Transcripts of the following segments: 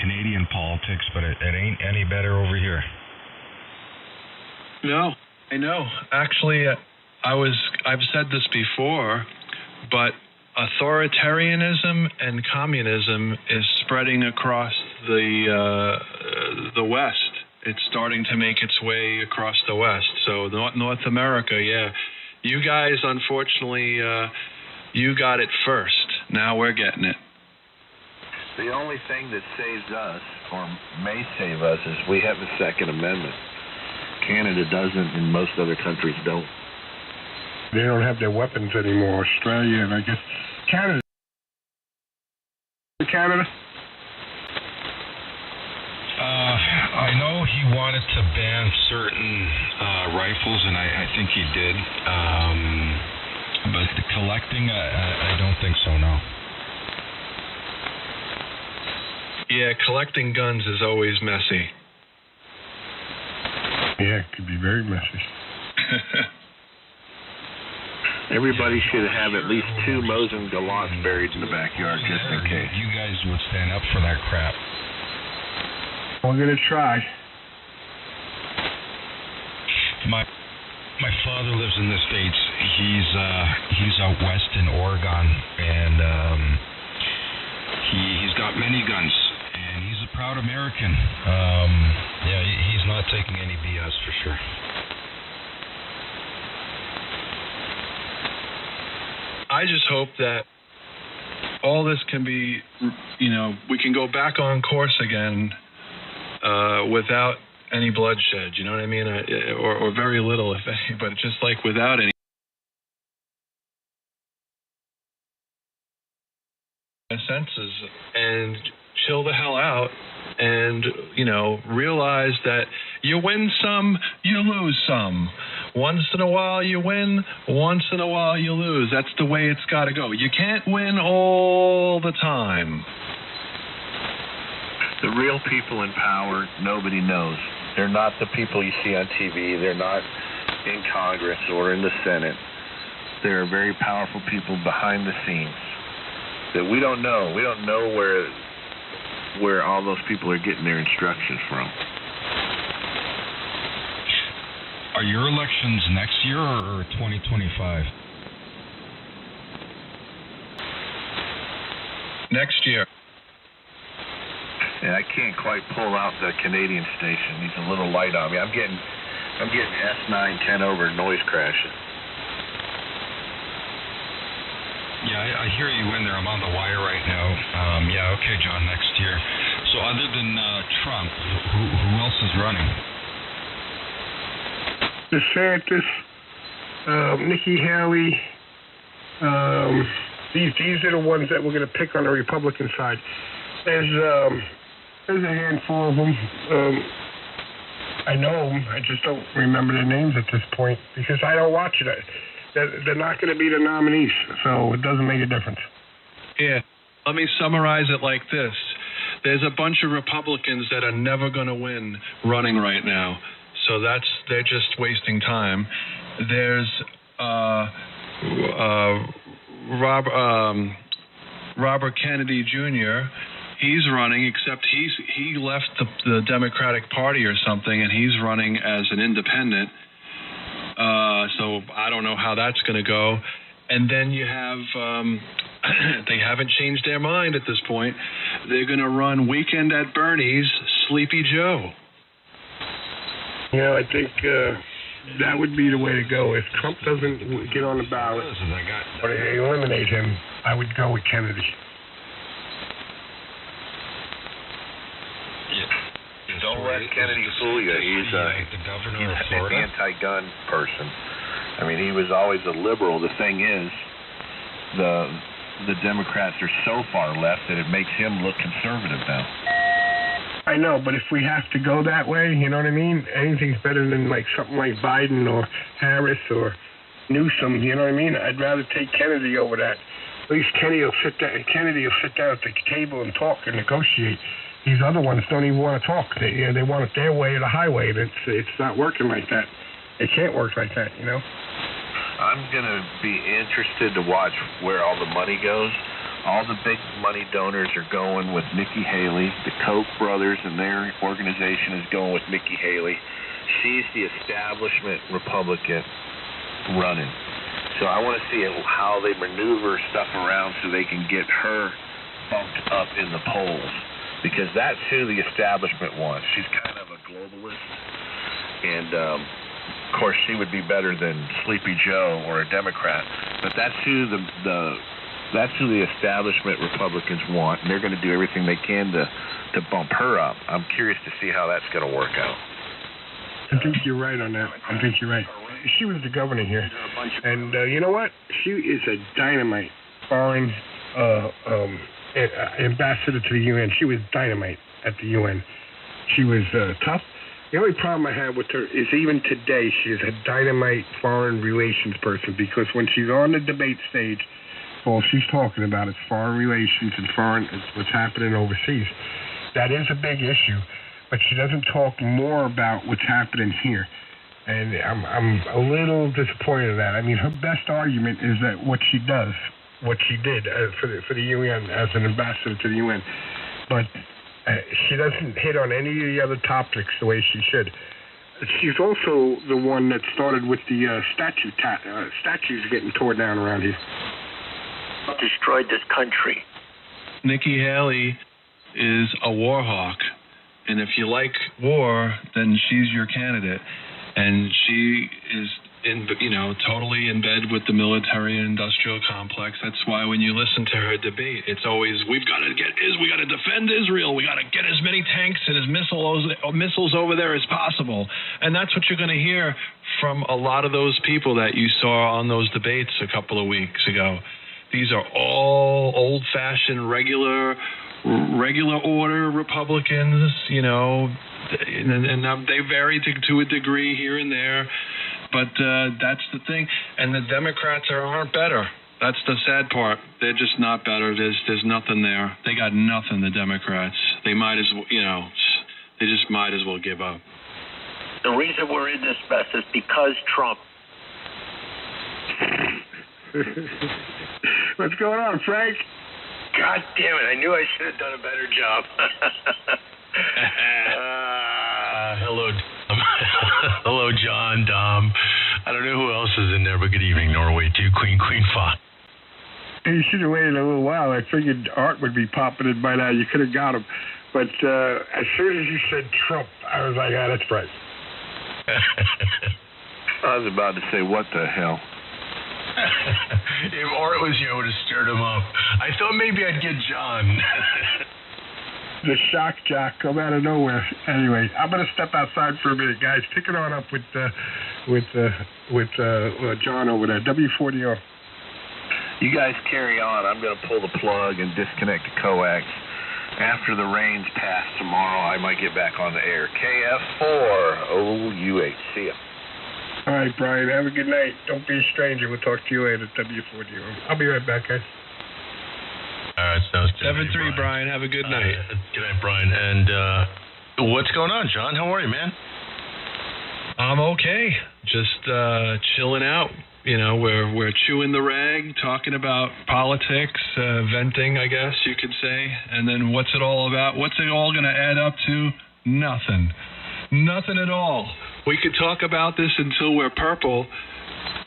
Canadian politics, but it ain't any better over here. No, I know. Actually, I've said this before, but authoritarianism and communism is spreading across the West. It's starting to make its way across the West. So North America, yeah. You guys, unfortunately, you got it first. Now we're getting it. The only thing that saves us, or may save us, is we have the Second Amendment. Canada doesn't, and most other countries don't. They don't have their weapons anymore. Australia and I guess Canada. I know he wanted to ban certain rifles, and I think he did. But the collecting, I don't think so, no. Yeah, collecting guns is always messy. Yeah, it could be very messy. Everybody should have at least 2 Mosin Gallants buried in the backyard just in case. You guys would stand up for that crap. We're gonna try. My father lives in the States. He's out west in Oregon, and he's got many guns, and he's a proud American. Yeah, he's not taking any BS for sure. I just hope that all this can be, we can go back on course again without any bloodshed, you know what I mean? Or very little, if any, but just like without any senses, and chill the hell out and, realize that you win some, you lose some. Once in a while you win, once in a while you lose. That's the way it's got to go. You can't win all the time. The real people in power, nobody knows. They're not the people you see on TV. They're not in Congress or in the Senate. There are very powerful people behind the scenes that we don't know. We don't know where all those people are getting their instructions from. Are your elections next year or 2025? Next year. Yeah, I can't quite pull out the Canadian station. He's a little light on me. I'm getting S9 10 over noise crashing. Yeah, I hear you in there. I'm on the wire right now. Yeah, okay, John, next year. So other than Trump, who else is running? DeSantis, Nikki Haley. These are the ones that we're going to pick on the Republican side. There's a handful of them. I know them. I just don't remember their names at this point because I don't watch it. They're not going to be the nominees, so it doesn't make a difference. Yeah. Let me summarize it like this. There's a bunch of Republicans that are never going to win running right now. So they're just wasting time. There's Robert Kennedy Jr. He's running, except he left the Democratic Party or something, and he's running as an independent. So I don't know how that's going to go. And then you have, they haven't changed their mind at this point. They're going to run Weekend at Bernie's Sleepy Joe. Yeah, I think that would be the way to go. If Trump doesn't get on the ballot or they eliminate him, I would go with Kennedy. Yeah. Don't let Kennedy fool you. He's an anti-gun person. I mean, he was always a liberal. The thing is, the Democrats are so far left that it makes him look conservative now. I know, but if we have to go that way, you know what I mean? Anything's better than something like Biden or Harris or Newsom, you know what I mean? I'd rather take Kennedy over that. At least Kennedy will sit down at the table and talk and negotiate. These other ones don't even want to talk. They want it their way or the highway, and it's not working like that. It can't work like that, you know? I'm going to be interested to watch where all the money goes, All the big money donors are going with Nikki Haley. The Koch brothers and their organization is going with Nikki Haley. She's the establishment Republican running. So I want to see how they maneuver stuff around so they can get her bumped up in the polls, because that's who the establishment wants. She's kind of a globalist, and of course she would be better than Sleepy Joe or a Democrat, but that's who the establishment Republicans want, and they're going to do everything they can to bump her up. I'm curious to see how that's going to work out. I think you're right on that. I think you're right. She was the governor here, and you know what? She is a dynamite foreign ambassador to the UN. She was dynamite at the UN. She was tough. The only problem I have with her is even today she is a dynamite foreign relations person, because when she's on the debate stage, all she's talking about is foreign relations and what's happening overseas. That is a big issue, but she doesn't talk more about what's happening here. And I'm a little disappointed in that. I mean, her best argument is that what she did for the UN as an ambassador to the UN, but she doesn't hit on any of the other topics the way she should. She's also the one that started with the statues getting torn down around here. Destroyed this country. Nikki Haley is a war hawk, and if you like war, then she's your candidate. And she is totally in bed with the military and industrial complex. That's why when you listen to her debate, it's always, we got to defend Israel. We got to get as many tanks and as missiles over there as possible. And that's what you're going to hear from a lot of those people that you saw on those debates a couple of weeks ago. These are all old-fashioned, regular order Republicans, and they vary to a degree here and there, but that's the thing. And the Democrats aren't better. That's the sad part. They're just not better. There's nothing there. They got nothing. The Democrats. They might as well, they just might as well give up. The reason we're in this mess is because Trump. What's going on, Frank? God damn it! I knew I should have done a better job. Hello, Dom. Hello, John, Dom. I don't know who else is in there, but good evening, Norway, too. Queen Fox. You should have waited a little while. I figured Art would be popping in by now. You could have got him. But as soon as you said Trump, I was like, that's right. I was about to say, what the hell? If Art was here, I would have stirred him up. I thought maybe I'd get John. The shock jock come out of nowhere. Anyway, I'm going to step outside for a minute, guys. Pick it on up with John over there. W40. You guys carry on. I'm going to pull the plug and disconnect the coax. After the rains pass tomorrow, I might get back on the air. KF4OUH. See ya. All right, Brian. Have a good night. Don't be a stranger. We'll talk to you later. W40. I'll be right back, guys. All right, sounds good. 7-3, Brian. Have a good night. Good night, Brian. And what's going on, John? How are you, man? I'm okay. Just chilling out. We're chewing the rag, talking about politics, venting, I guess you could say. And then what's it all about? What's it all going to add up to? Nothing. Nothing at all. We could talk about this until we're purple,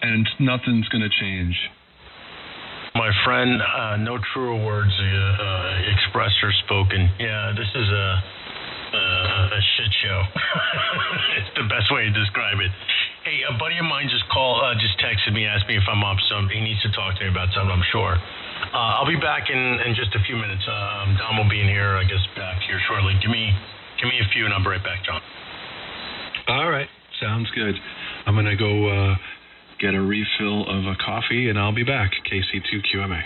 and nothing's going to change. My friend, no truer words expressed or spoken. Yeah, this is a shit show. It's the best way to describe it. Hey, a buddy of mine just texted me, asked me if I'm up something. He needs to talk to me about something, I'm sure. I'll be back in just a few minutes. Dom will be in here, I guess, back here shortly. Give me a few, and I'll be right back, John. All right, sounds good. I'm going to go get a refill of a coffee, and I'll be back. KC2QMA.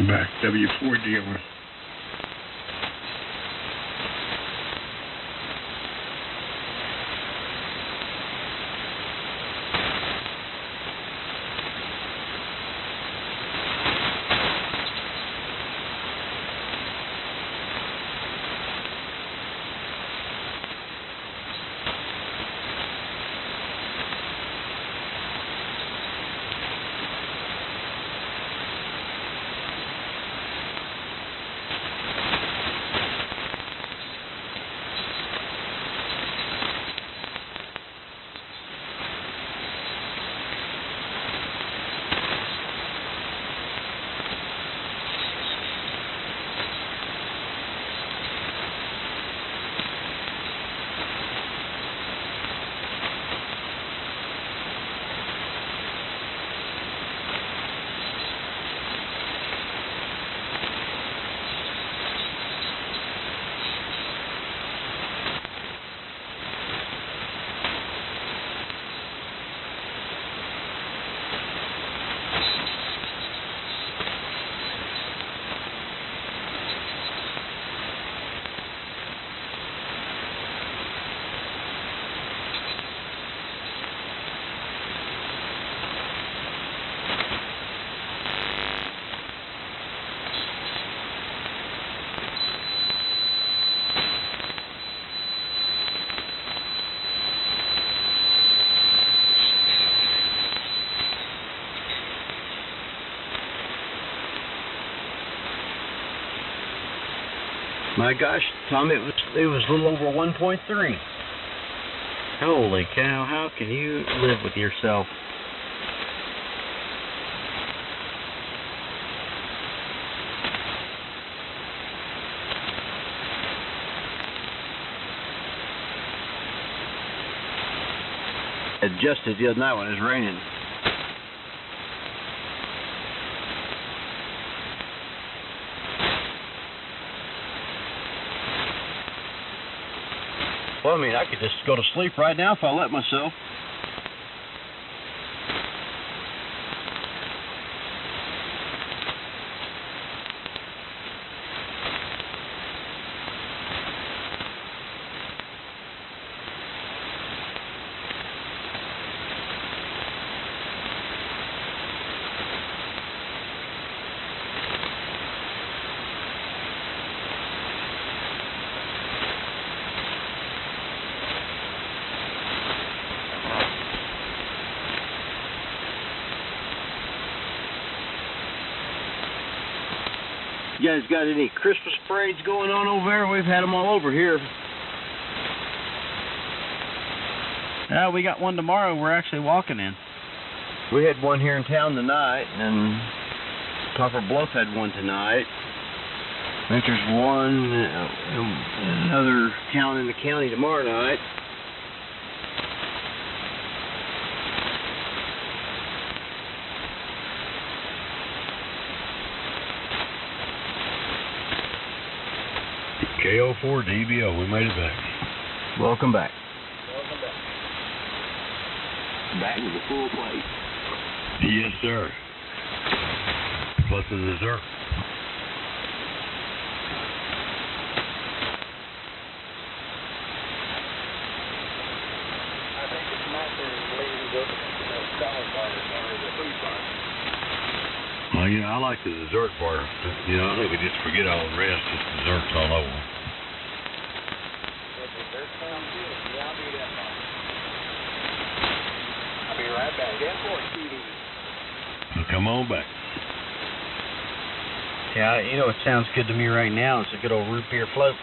back. W4 dealer. My gosh, Tom, it was a little over 1.3. Holy cow, how can you live with yourself? Just as the other night when it was raining. Well, I mean, I could just go to sleep right now if I let myself. You guys got any Christmas parades going on over there? We've had them all over here. We got one tomorrow we're actually walking in. We had one here in town tonight, and Copper Bluff had one tonight. I think there's one, another town in the county tomorrow night. KO4 DBO, we made it back. Welcome back. Back to the full plate. Yes, sir. Plus the dessert. I think it's nicer leaving the salad bar or the food bar. Well, you know, I like the dessert part. You know, I think we just forget all the rest. Just desserts all over. Well, dessert sounds good. Yeah, I'll do that part. I'll be right back. Airport TV. So come on back. Yeah, you know what sounds good to me right now? It's a good old root beer float.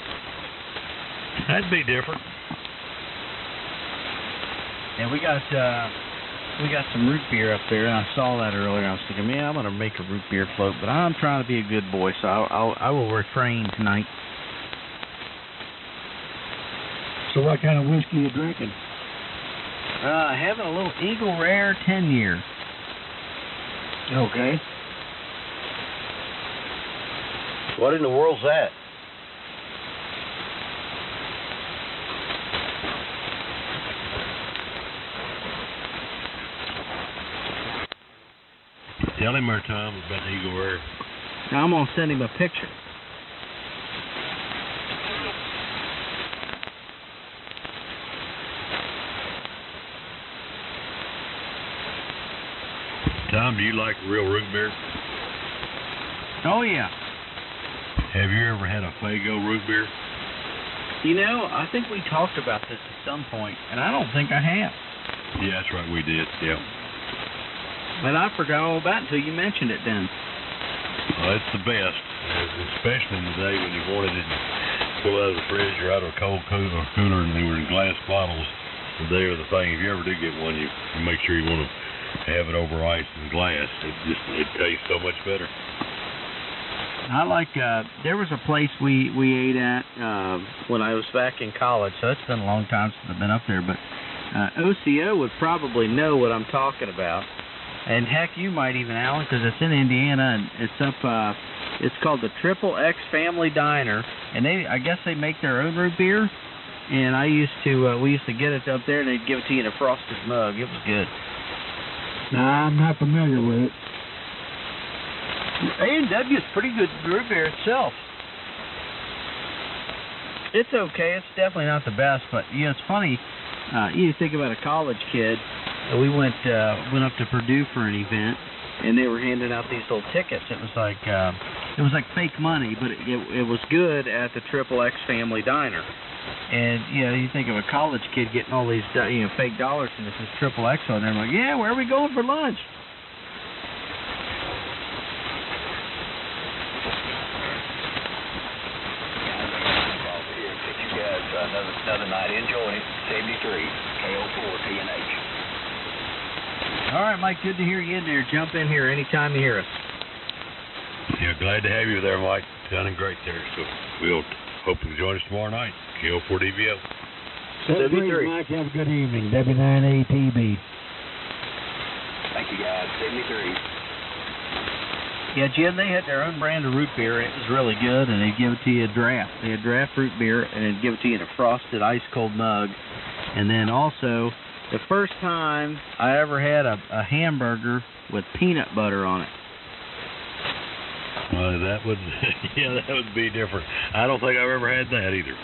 That'd be different. And we got some root beer up there, and I saw that earlier. I was thinking, man, I'm going to make a root beer float, but I'm trying to be a good boy, so I will refrain tonight. So what kind of whiskey you drinking? Having a little Eagle Rare 10-year. Okay. What in the world's that? Tell him our time about the Eagle Rare. Now I'm going to send him a picture. Tom, do you like real root beer? Oh, yeah. Have you ever had a Faygo root beer? You know, I think we talked about this at some point, and I don't think I have. Yeah, that's right, we did. Yeah. But I forgot all about it until you mentioned it then. Well, it's the best, especially in the day when you wanted it to pull out of the fridge or out of a cold cooler and they were in glass bottles. They are the thing. If you ever do get one, you make sure you want to have it over ice and glass. It tastes so much better. I like, there was a place we ate at when I was back in college, so it's been a long time since I've been up there, but OCO would probably know what I'm talking about. And heck, you might even, Alan, because it's in Indiana, and it's up, it's called the Triton Family Diner, and I guess they make their own root beer, and we used to get it up there, and they'd give it to you in a frosted mug. It was good. Nah, I'm not familiar with it. A&W is pretty good root beer itself. It's okay. It's definitely not the best, but it's funny. You think about a college kid. We went up to Purdue for an event, and they were handing out these little tickets. It was like fake money, but it was good at the Triton Family Diner. And you think of a college kid getting all these fake dollars, and this is Triton on there. I'm like, yeah, where are we going for lunch? Another night. Enjoy it. 73 KO4 TNH. All right, Mike. Good to hear you in there. Jump in here anytime you hear us. Yeah, glad to have you there, Mike. Sounding great there. So we'll hope you join us tomorrow night. KO4 DVL. 73. Mike, have a good evening. W9ATB. Thank you, guys. 73. Yeah, Jim, they had their own brand of root beer. It was really good, and they'd give it to you a draft. They had draft root beer, and they'd give it to you in a frosted, ice-cold mug. And then also, the first time I ever had a hamburger with peanut butter on it. Well, that would be different. I don't think I've ever had that either.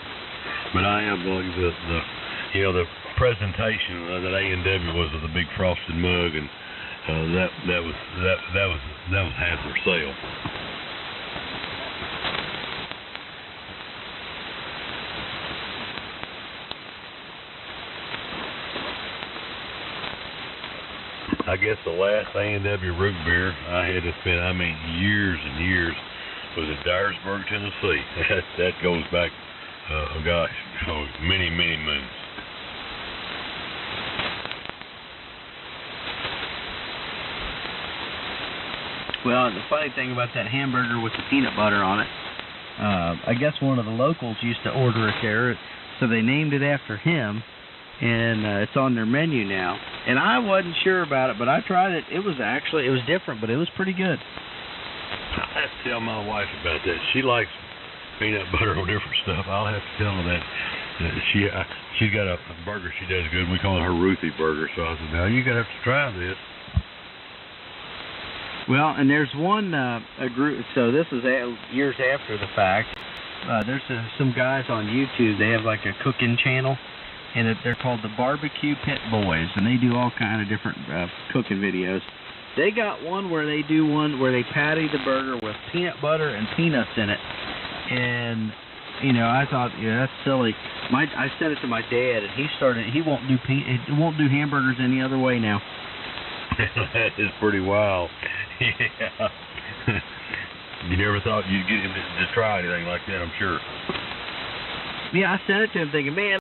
But I am like the presentation that A&W was with a big frosted mug, and that was half their sale. I guess the last A&W root beer I had to spend, years and years, was at Dyersburg, Tennessee. That goes back, many, many moons. Well, the funny thing about that hamburger with the peanut butter on it, I guess one of the locals used to order it there, so they named it after him, and it's on their menu now. And I wasn't sure about it, but I tried it. It was different, but it was pretty good. I'll have to tell my wife about that. She likes peanut butter or different stuff. I'll have to tell her that. She's got a burger she does good. We call it her Ruthie burger. So I said, now you're going to have to try this. Well, and there's one a group. So this is years after the fact. There's some guys on YouTube. They have like a cooking channel, and they're called the Barbecue Pit Boys, and they do all kind of different cooking videos. They got one where they patty the burger with peanut butter and peanuts in it, and I thought, that's silly. I sent it to my dad, and he won't do hamburgers any other way now. That is pretty wild. Yeah. You never thought you'd get him to try anything like that, I'm sure. Yeah, I sent it to him thinking, man,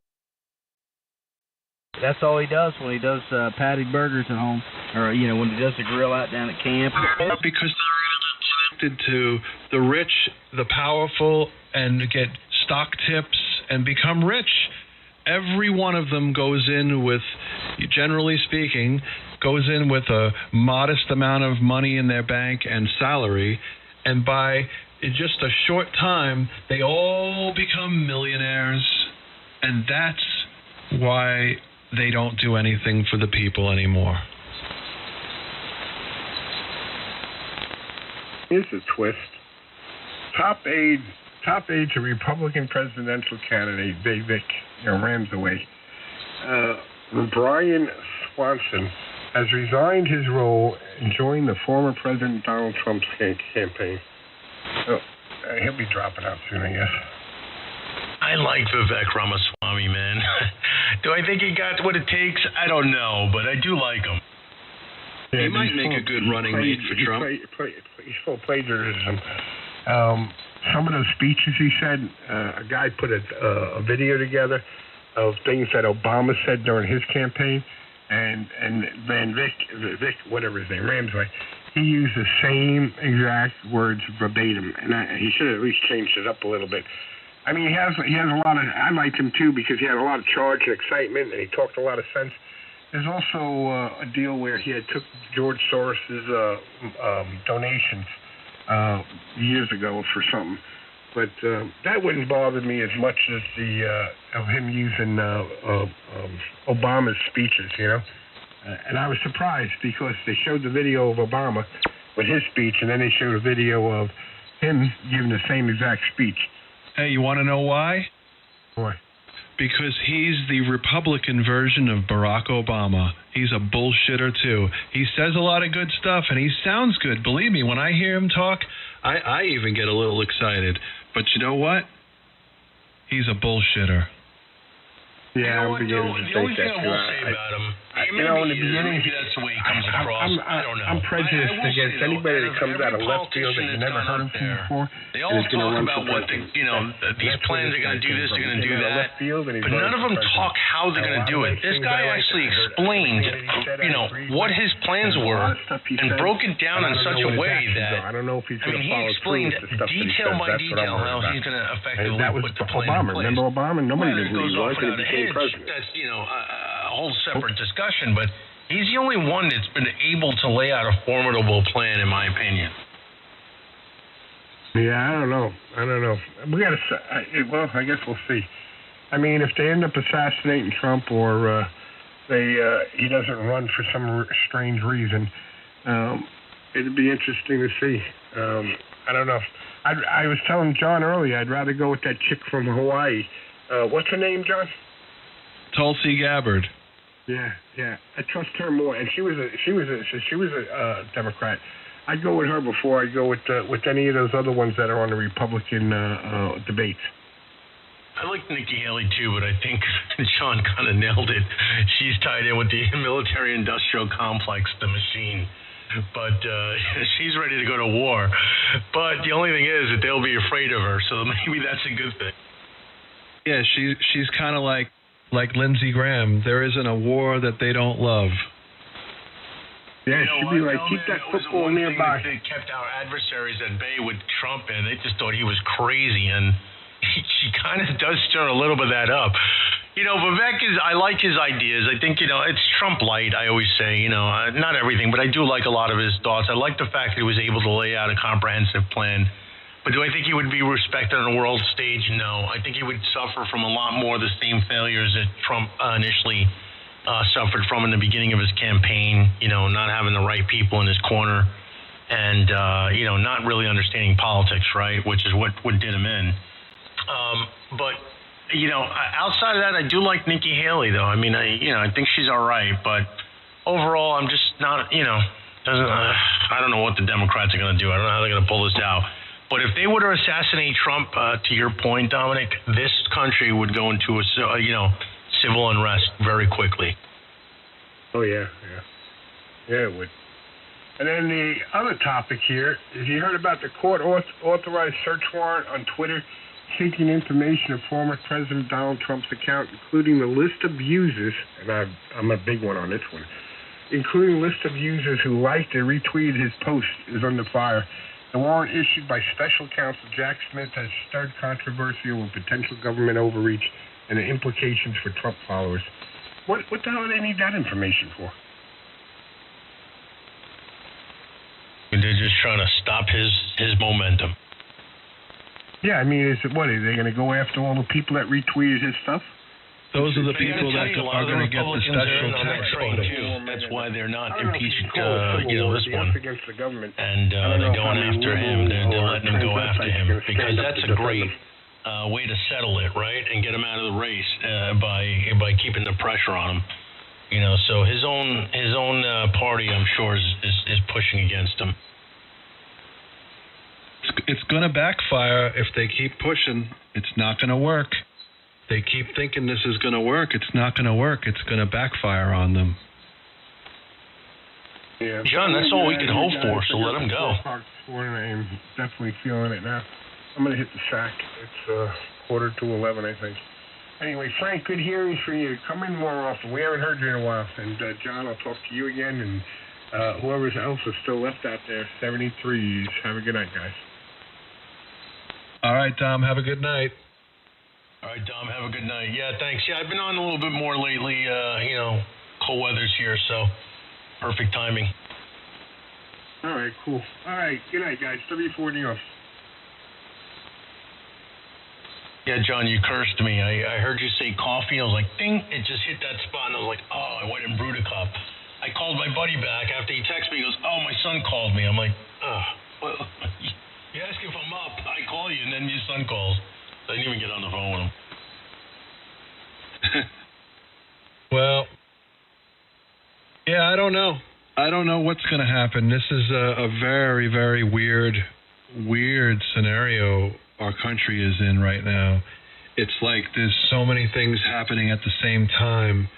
that's all he does when he does patty burgers at home, or when he does the grill out down at camp. Because they're connected to the rich, the powerful, and get stock tips and become rich. Every one of them goes in with, generally speaking, a modest amount of money in their bank and salary, and by just a short time, they all become millionaires, and that's why they don't do anything for the people anymore. Here's a twist. top aide to Republican presidential candidate Vic, Rams away. Brian Swanson has resigned his role and joined the former President Donald Trump's campaign. So he'll be dropping out soon, I guess. I like Vivek Ramaswamy, man. Do I think he got what it takes? I don't know, but I do like him. He might make a good running mate for Trump. He's full of plagiarism. Some of those speeches he said, a guy put a video together of things that Obama said during his campaign, and then Vic, whatever his name, Ramsey, he used the same exact words verbatim, and he should have at least changed it up a little bit. I mean, he has a lot of. I liked him too because he had a lot of charge and excitement, and he talked a lot of sense. There's also a deal where he had took George Soros's donations years ago for something, but that wouldn't bother me as much as the of him using Obama's speeches, And I was surprised because they showed the video of Obama with his speech, and then they showed a video of him giving the same exact speech. Hey, you want to know why? Why? Because he's the Republican version of Barack Obama. He's a bullshitter, too. He says a lot of good stuff, and he sounds good. Believe me, when I hear him talk, I even get a little excited. But you know what? He's a bullshitter. Yeah, the only thing I will say about him, in the beginning, maybe that's the way he comes across. I don't know. I'm prejudiced against anybody that comes out of left field that you never heard of before. They all talk about what these plans are going to do this, they're going to do that, but none of them talk how they're going to do it. This guy actually explained, what his plans were and broke it down in such a way that, he explained detail by detail how he's going to effectively put the plan in place. Remember Obama? Nobody knew who he was when he became president. That's, a whole separate discussion, but he's the only one that's been able to lay out a formidable plan, in my opinion. Yeah, I don't know. We got to. Well, I guess we'll see. I mean, if they end up assassinating Trump, or he doesn't run for some strange reason, it'd be interesting to see. I don't know. I was telling John earlier, I'd rather go with that chick from Hawaii. What's her name, John? Tulsi Gabbard. Yeah. I trust her more, and she was a Democrat. I'd go with her before I'd go with any of those other ones that are on the Republican debates. I like Nikki Haley too, but I think John kind of nailed it. She's tied in with the military-industrial complex, the machine. But she's ready to go to war. But the only thing is that they'll be afraid of her, so maybe that's a good thing. Yeah, she's kind of like Lindsey Graham. There isn't a war that they don't love. Yeah, she'd be like, keep that football nearby. They kept our adversaries at bay with Trump, and they just thought he was crazy, and she kind of does stir a little bit of that up. Vivek I like his ideas. I think, it's Trump light, I always say, not everything, but I do like a lot of his thoughts. I like the fact that he was able to lay out a comprehensive plan. But do I think he would be respected on a world stage? No. I think he would suffer from a lot more of the same failures that Trump initially suffered from in the beginning of his campaign, not having the right people in his corner and, not really understanding politics, right, which is what did him in. But, outside of that, I do like Nikki Haley, though. I mean, I think she's all right. But overall, I'm just not, I don't know what the Democrats are going to do. I don't know how they're going to pull this out. But if they were to assassinate Trump, to your point, Dominic, this country would go into a civil unrest very quickly. Oh, yeah, it would. And then the other topic here is you heard about the court-authorized search warrant on Twitter seeking information of former President Donald Trump's account, including the list of users, and I'm a big one on this one, including a list of users who liked and retweeted his post is under fire. The warrant issued by Special Counsel Jack Smith has stirred controversy over potential government overreach and the implications for Trump followers. What the hell do they need that information for? They're just trying to stop his momentum. Yeah, I mean, are they going to go after all the people that retweeted his stuff? Those are the people that are going to get the special tax credit. That's why they're not I don't know if impeached, you call it civil war, this the one. F against the government. And I don't they're know going how many after him. They're liberal letting him go or after him transvestites because stand up that's to a great defend way to settle it, right? And get him out of the race by keeping the pressure on him. So his own party, I'm sure, is pushing against him. It's going to backfire if they keep pushing. It's not going to work. They keep thinking this is going to work. It's not going to work. It's going to backfire on them. Yeah. John, that's all we can hope for, so let him go. I'm definitely feeling it now. I'm going to hit the sack. It's 10:45, I think. Anyway, Frank, good hearing from you. Come in more often. We haven't heard you in a while. And, John, I'll talk to you again. And whoever else is still left out there, 73s. Have a good night, guys. All right, Dom. Have a good night. All right, Dom, have a good night. Yeah, thanks. Yeah, I've been on a little bit more lately. Cold weather's here, so perfect timing. All right, cool. All right, good night, guys. W4 New York. Yeah, John, you cursed me. I heard you say coffee. I was like, ding. It just hit that spot, and I was like, oh, I went and brewed a cup. I called my buddy back after he texted me. He goes, oh, my son called me. I'm like, well, you ask if I'm up. I call you, and then your son calls. I didn't even get on the phone with him. Well, yeah, I don't know. I don't know what's going to happen. This is a very, very weird scenario our country is in right now. It's like there's so many things happening at the same time.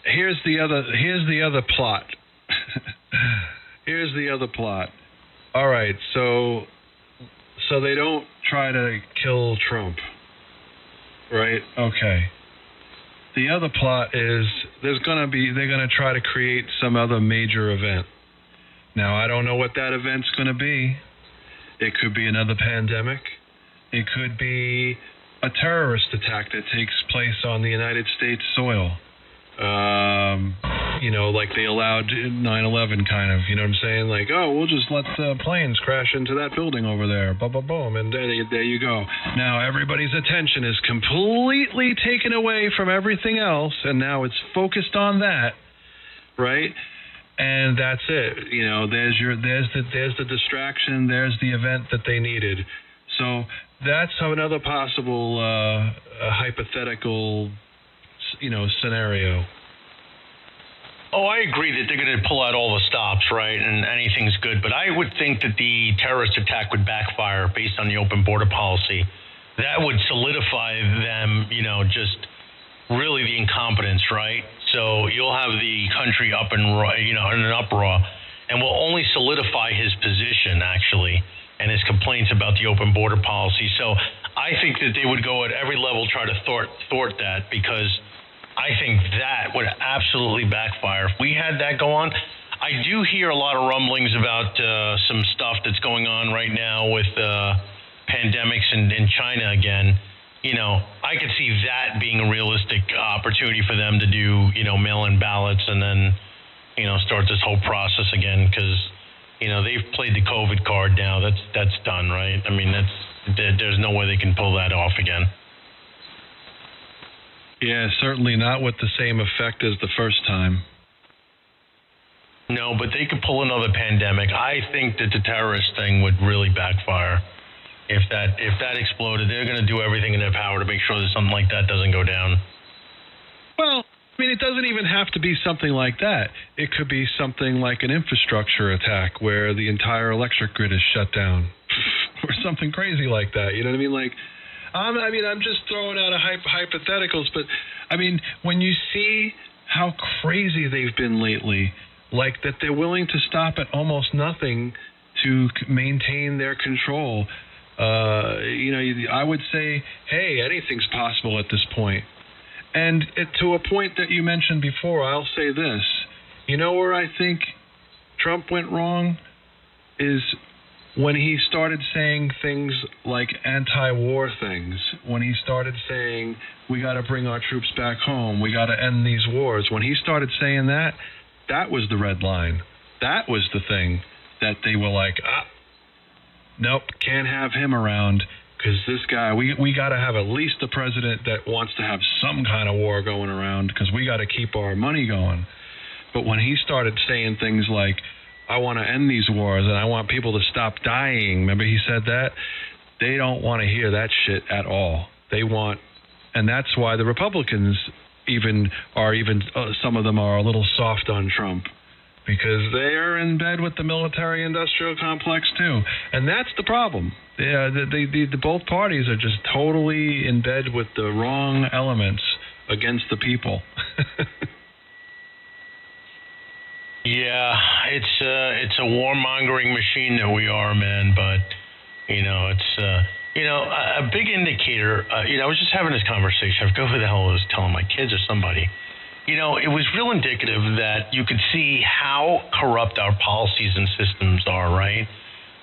Here's the other plot. Here's the other plot. All right, so they don't try to kill Trump, right? Okay. The other plot is they're going to try to create some other major event. Now, I don't know what that event's going to be. It could be another pandemic. It could be a terrorist attack that takes place on the United States soil. Like they allowed 9/11 kind of, you know what I'm saying? Like, oh, we'll just let the planes crash into that building over there, boom, boom, boom, and there you go. Now everybody's attention is completely taken away from everything else, and now it's focused on that, right? And that's it. There's the distraction. There's the event that they needed. So that's another possible hypothetical, scenario. Oh, I agree that they're going to pull out all the stops, right, and anything's good. But I would think that the terrorist attack would backfire based on the open border policy. That would solidify them, just really the incompetence, right? So you'll have the country up and in an uproar, and will only solidify his position actually, and his complaints about the open border policy. So I think that they would go at every level try to thwart that, because I think that would absolutely backfire. If we had that go on, I do hear a lot of rumblings about some stuff that's going on right now with pandemics in China again. I could see that being a realistic opportunity for them to do, mail-in ballots and then, start this whole process again, because, they've played the COVID card now. That's done, right? I mean, there's no way they can pull that off again. Yeah, certainly not with the same effect as the first time. No, but they could pull another pandemic. I think that the terrorist thing would really backfire. If that exploded, they're going to do everything in their power to make sure that something like that doesn't go down. Well, it doesn't even have to be something like that. It could be something like an infrastructure attack where the entire electric grid is shut down, or something crazy like that. You know what I mean? Like, I'm just throwing out hypotheticals, but when you see how crazy they've been lately, like that they're willing to stop at almost nothing to maintain their control. I would say, hey, anything's possible at this point. And to a point that you mentioned before, I'll say this. You know where I think Trump went wrong is when he started saying things like anti-war things, when he started saying, we got to bring our troops back home, we got to end these wars. When he started saying that was the red line. That was the thing that they were like, nope, can't have him around, because this guy, we got to have at least a president that wants to have some kind of war going around, because we got to keep our money going. But when he started saying things like, I want to end these wars and I want people to stop dying, remember he said that? They don't want to hear that shit at all. And that's why the Republicans some of them are a little soft on Trump, because they're in bed with the military-industrial complex too, and that's the problem. Yeah, the both parties are just totally in bed with the wrong elements against the people. Yeah, it's a warmongering machine that we are, man. But it's a big indicator. I was just having this conversation. I forget who the hell I was telling, my kids or somebody. It was real indicative that you could see how corrupt our policies and systems are, right?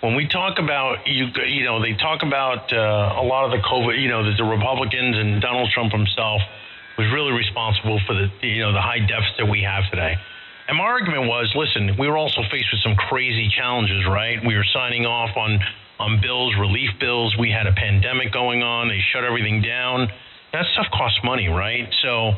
When we talk about, they talk about a lot of the COVID, that the Republicans and Donald Trump himself was really responsible for the high deficit we have today. And my argument was, listen, we were also faced with some crazy challenges, right? We were signing off on bills, relief bills. We had a pandemic going on. They shut everything down. That stuff costs money, right? So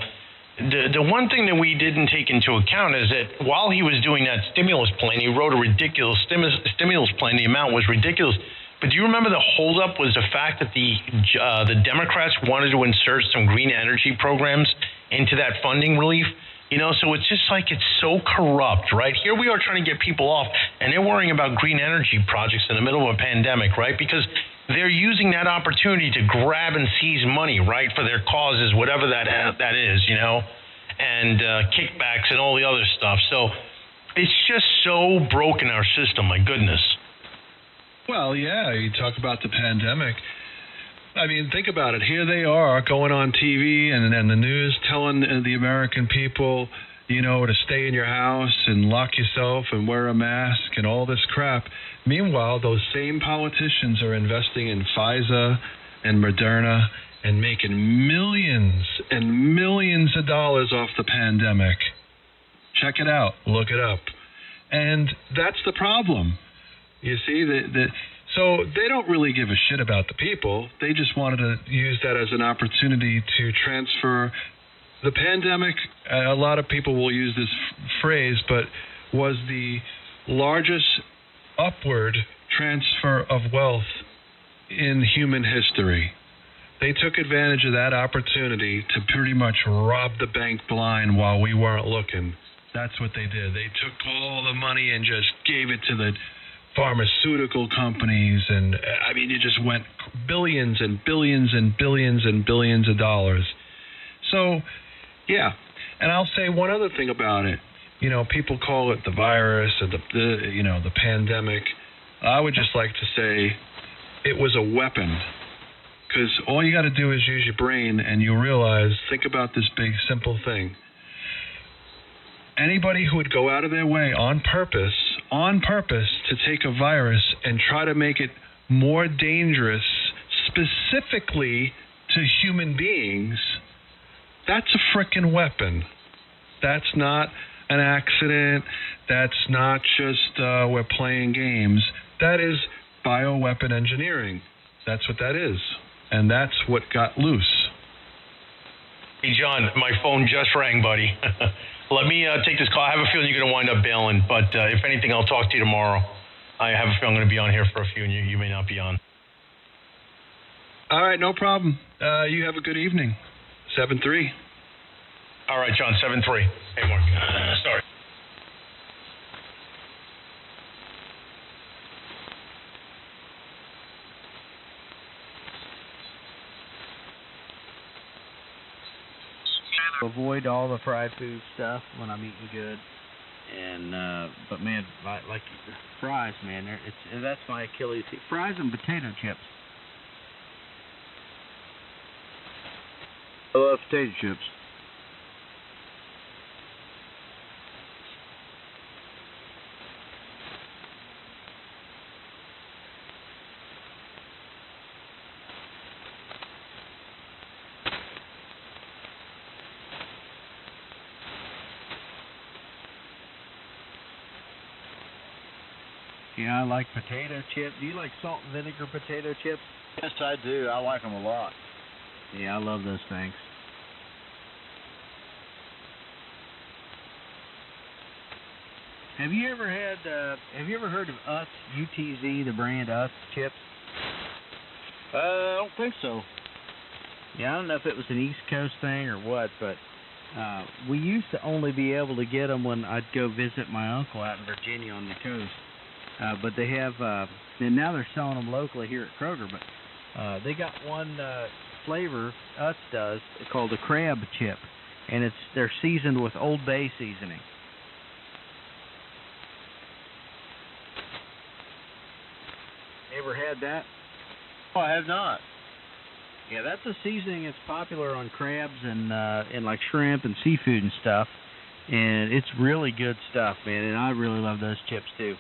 the one thing that we didn't take into account is that while he was doing that stimulus plan, he wrote a ridiculous stimulus plan. The amount was ridiculous. But do you remember the holdup was the fact that the Democrats wanted to insert some green energy programs into that funding relief? So it's just like it's so corrupt, right? Here we are trying to get people off, and they're worrying about green energy projects in the middle of a pandemic, right? Because they're using that opportunity to grab and seize money, right, for their causes, whatever that is, and kickbacks and all the other stuff. So it's just so broken, our system, my goodness. Well, yeah, you talk about the pandemic. I mean, think about it. Here they are going on TV and the news telling the American people, to stay in your house and lock yourself and wear a mask and all this crap. Meanwhile, those same politicians are investing in Pfizer and Moderna and making millions and millions of dollars off the pandemic. Check it out. Look it up. And that's the problem. You see, so they don't really give a shit about the people. They just wanted to use that as an opportunity to transfer the pandemic. A lot of people will use this phrase, but was the largest upward transfer of wealth in human history. They took advantage of that opportunity to pretty much rob the bank blind while we weren't looking. That's what they did. They took all the money and just gave it to the pharmaceutical companies, and I mean, it just went billions and billions and billions and billions of dollars. So, yeah. And I'll say one other thing about it. People call it the virus or the pandemic. I would just like to say it was a weapon, because all you got to do is use your brain, and you realize, think about this big, simple thing. Anybody who would go out of their way on purpose to take a virus and try to make it more dangerous specifically to human beings, that's a frickin' weapon. That's not an accident. That's not just we're playing games. That is bioweapon engineering. That's what that is. And that's what got loose. Hey, John, my phone just rang, buddy. Let me take this call. I have a feeling you're going to wind up bailing, but if anything, I'll talk to you tomorrow. I have a feeling I'm going to be on here for a few, and you may not be on. All right, no problem. You have a good evening. 7-3. All right, John, 7-3. Hey, Mark. Sorry. Avoid all the fried food stuff when I'm eating good, and but man, like fries, man, that's my Achilles heel. Fries and potato chips. I love potato chips. Yeah, I like potato chips. Do you like salt and vinegar potato chips? Yes, I do. I like them a lot. Yeah, I love those things. Have you ever heard of Utz, UTZ, the brand Utz chips? I don't think so. Yeah, I don't know if it was an East Coast thing or what, but we used to only be able to get them when I'd go visit my uncle out in Virginia on the coast. But they have, and now they're selling them locally here at Kroger, but they got one flavor, Utz does, called a crab chip, and they're seasoned with Old Bay seasoning. Ever had that? Oh, I have not. Yeah, that's a seasoning that's popular on crabs and like shrimp and seafood and stuff, and it's really good stuff, man. And I really love those chips too.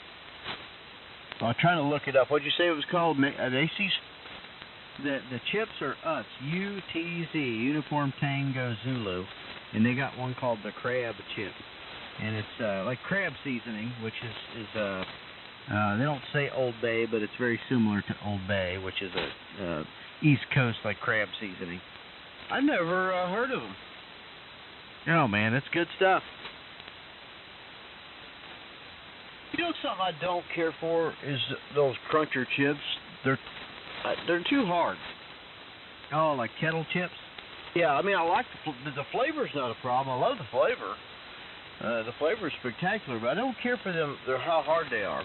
Well, I'm trying to look it up. What'd you say it was called? Macy's? The chips are Utz, UTZ, Uniform Tango Zulu, and they got one called the crab chip, and it's like crab seasoning, which is they don't say Old Bay, but it's very similar to Old Bay, which is a East Coast like crab seasoning. I've never heard of them. Oh man, it's good stuff. You know something I don't care for is those cruncher chips. They're too hard. Oh, like kettle chips? Yeah, I mean I like the flavor's not a problem. I love the flavor. The flavor is spectacular, but I don't care for them. They're how hard they are.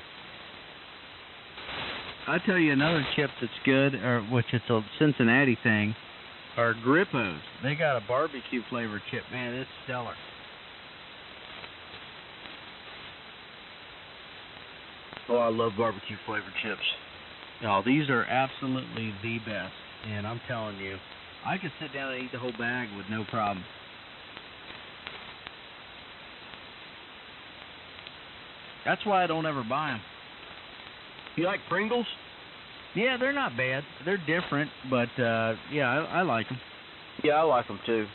I tell you another chip that's good, which it's a Cincinnati thing, are Grippos. They got a barbecue flavored chip, man. It's stellar. Oh, I love barbecue flavored chips. Oh, these are absolutely the best, and I'm telling you, I could sit down and eat the whole bag with no problem. That's why I don't ever buy them. You like Pringles? Yeah, they're not bad. They're different, but yeah, I like them. Yeah, I like them too.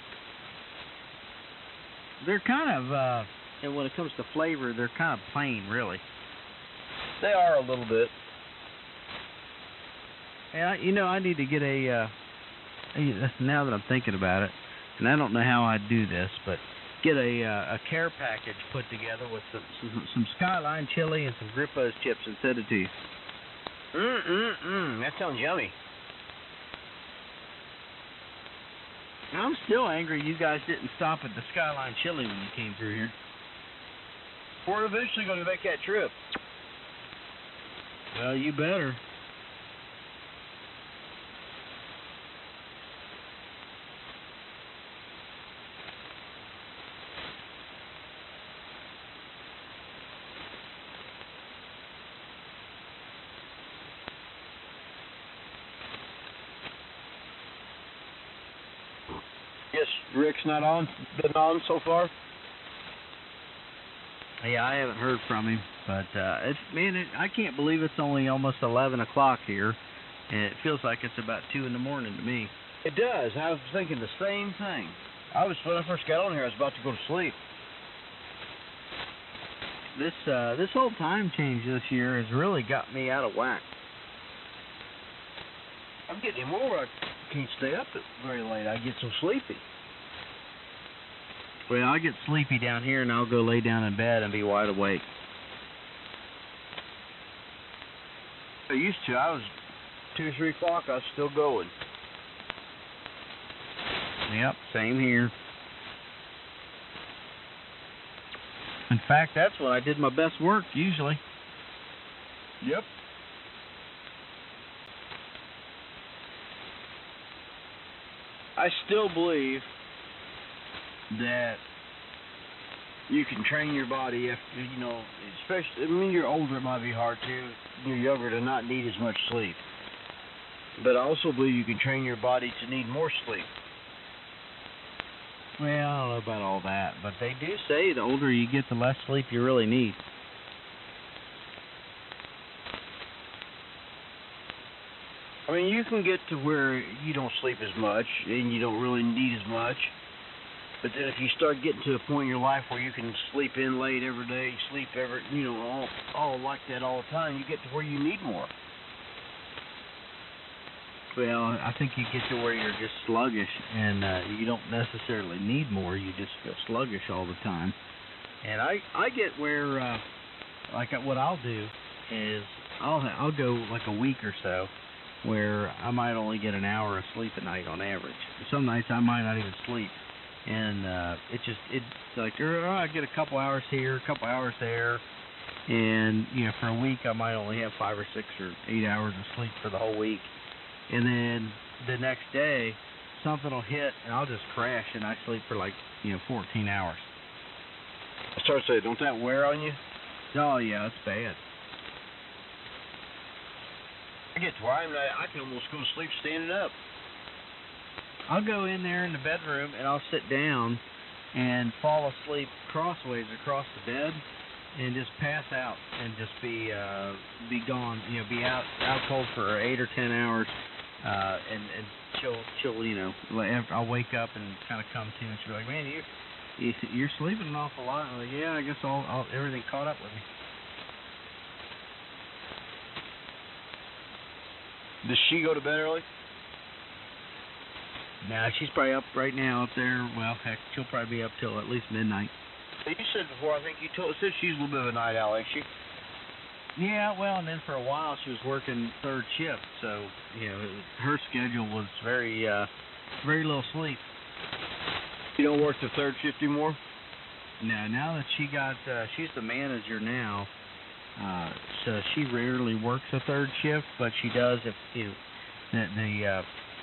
They're kind of, and when it comes to flavor, they're kind of plain, really. They are a little bit. And I need to get now that I'm thinking about it, and I don't know how I'd do this, but get a care package put together with some Skyline chili and some Grippos chips and send it to you. That sounds yummy. I'm still angry you guys didn't stop at the Skyline chili when you came through here. We're eventually going to make that trip. Well, you better. Yes, Rick's been on so far? Yeah, I haven't heard from him, but I can't believe it's only almost 11 o'clock here, and it feels like it's about 2 in the morning to me. It does. I was thinking the same thing. When I first got on here, I was about to go to sleep. This whole time change this year has really got me out of whack. I'm getting more. I can't stay up very late. I get so sleepy. Well, I get sleepy down here, and I'll go lay down in bed and be wide awake. I used to. I was 2 or 3 o'clock. I was still going. Yep, same here. In fact, that's when I did my best work, usually. Yep. I still believe that you can train your body if, especially, when you're older it might be hard to, when you're younger to not need as much sleep. But I also believe you can train your body to need more sleep. Well, I don't know about all that, but they do say the older you get, the less sleep you really need. I mean, you can get to where you don't sleep as much and you don't really need as much. But then if you start getting to a point in your life where you can sleep in late every day, sleep every, you know, all like that all the time, you get to where you need more. Well, I think you get to where you're just sluggish, and you don't necessarily need more. You just feel sluggish all the time. And I get where, what I'll do is I'll go like a week or so where I might only get an hour of sleep a night on average. Some nights I might not even sleep, and it's like, I get a couple hours here, a couple hours there, and you know, for a week I might only have 5 or 6 or 8 hours of sleep for the whole week. And then the next day, something will hit, and I'll just crash, and I sleep for 14 hours. I start saying, don't that wear on you? Oh, yeah, it's bad. I get to where I can almost go to sleep standing up. I'll go in there in the bedroom, and I'll sit down and fall asleep crossways across the bed and just pass out and just be gone, be out cold for 8 or 10 hours. And she'll I'll wake up and kind of come to, and she'll be like, man, you're sleeping an awful lot. I'm like, yeah, I guess everything caught up with me. Does she go to bed early? Nah, she's probably up right now up there. Well, heck, she'll probably be up till at least midnight. You said before, I think you said she's a little bit of a night owl, ain't she? Yeah, well, and then for a while she was working third shift, so her schedule was very little sleep. You don't work the third shift anymore? No, now that she's the manager now, so she rarely works a third shift, but she does if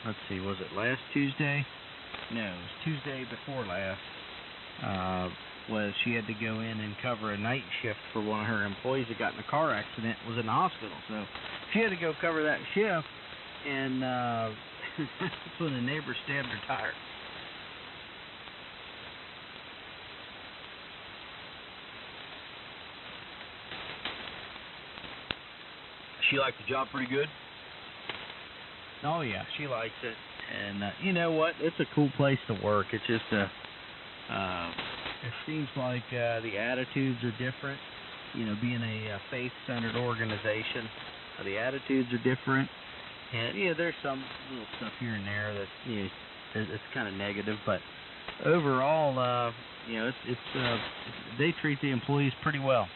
let's see, was it last Tuesday? No, it was Tuesday before last. Was she had to go in and cover a night shift for one of her employees that got in a car accident, was in the hospital. So she had to go cover that shift, and that's when the neighbor stabbed her tire. She liked the job pretty good? Oh, yeah, she likes it. And you know what? It's a cool place to work. It's just it seems like the attitudes are different. Being a faith-centered organization, the attitudes are different. And there's some little stuff here and there that it's kind of negative, but overall, they treat the employees pretty well.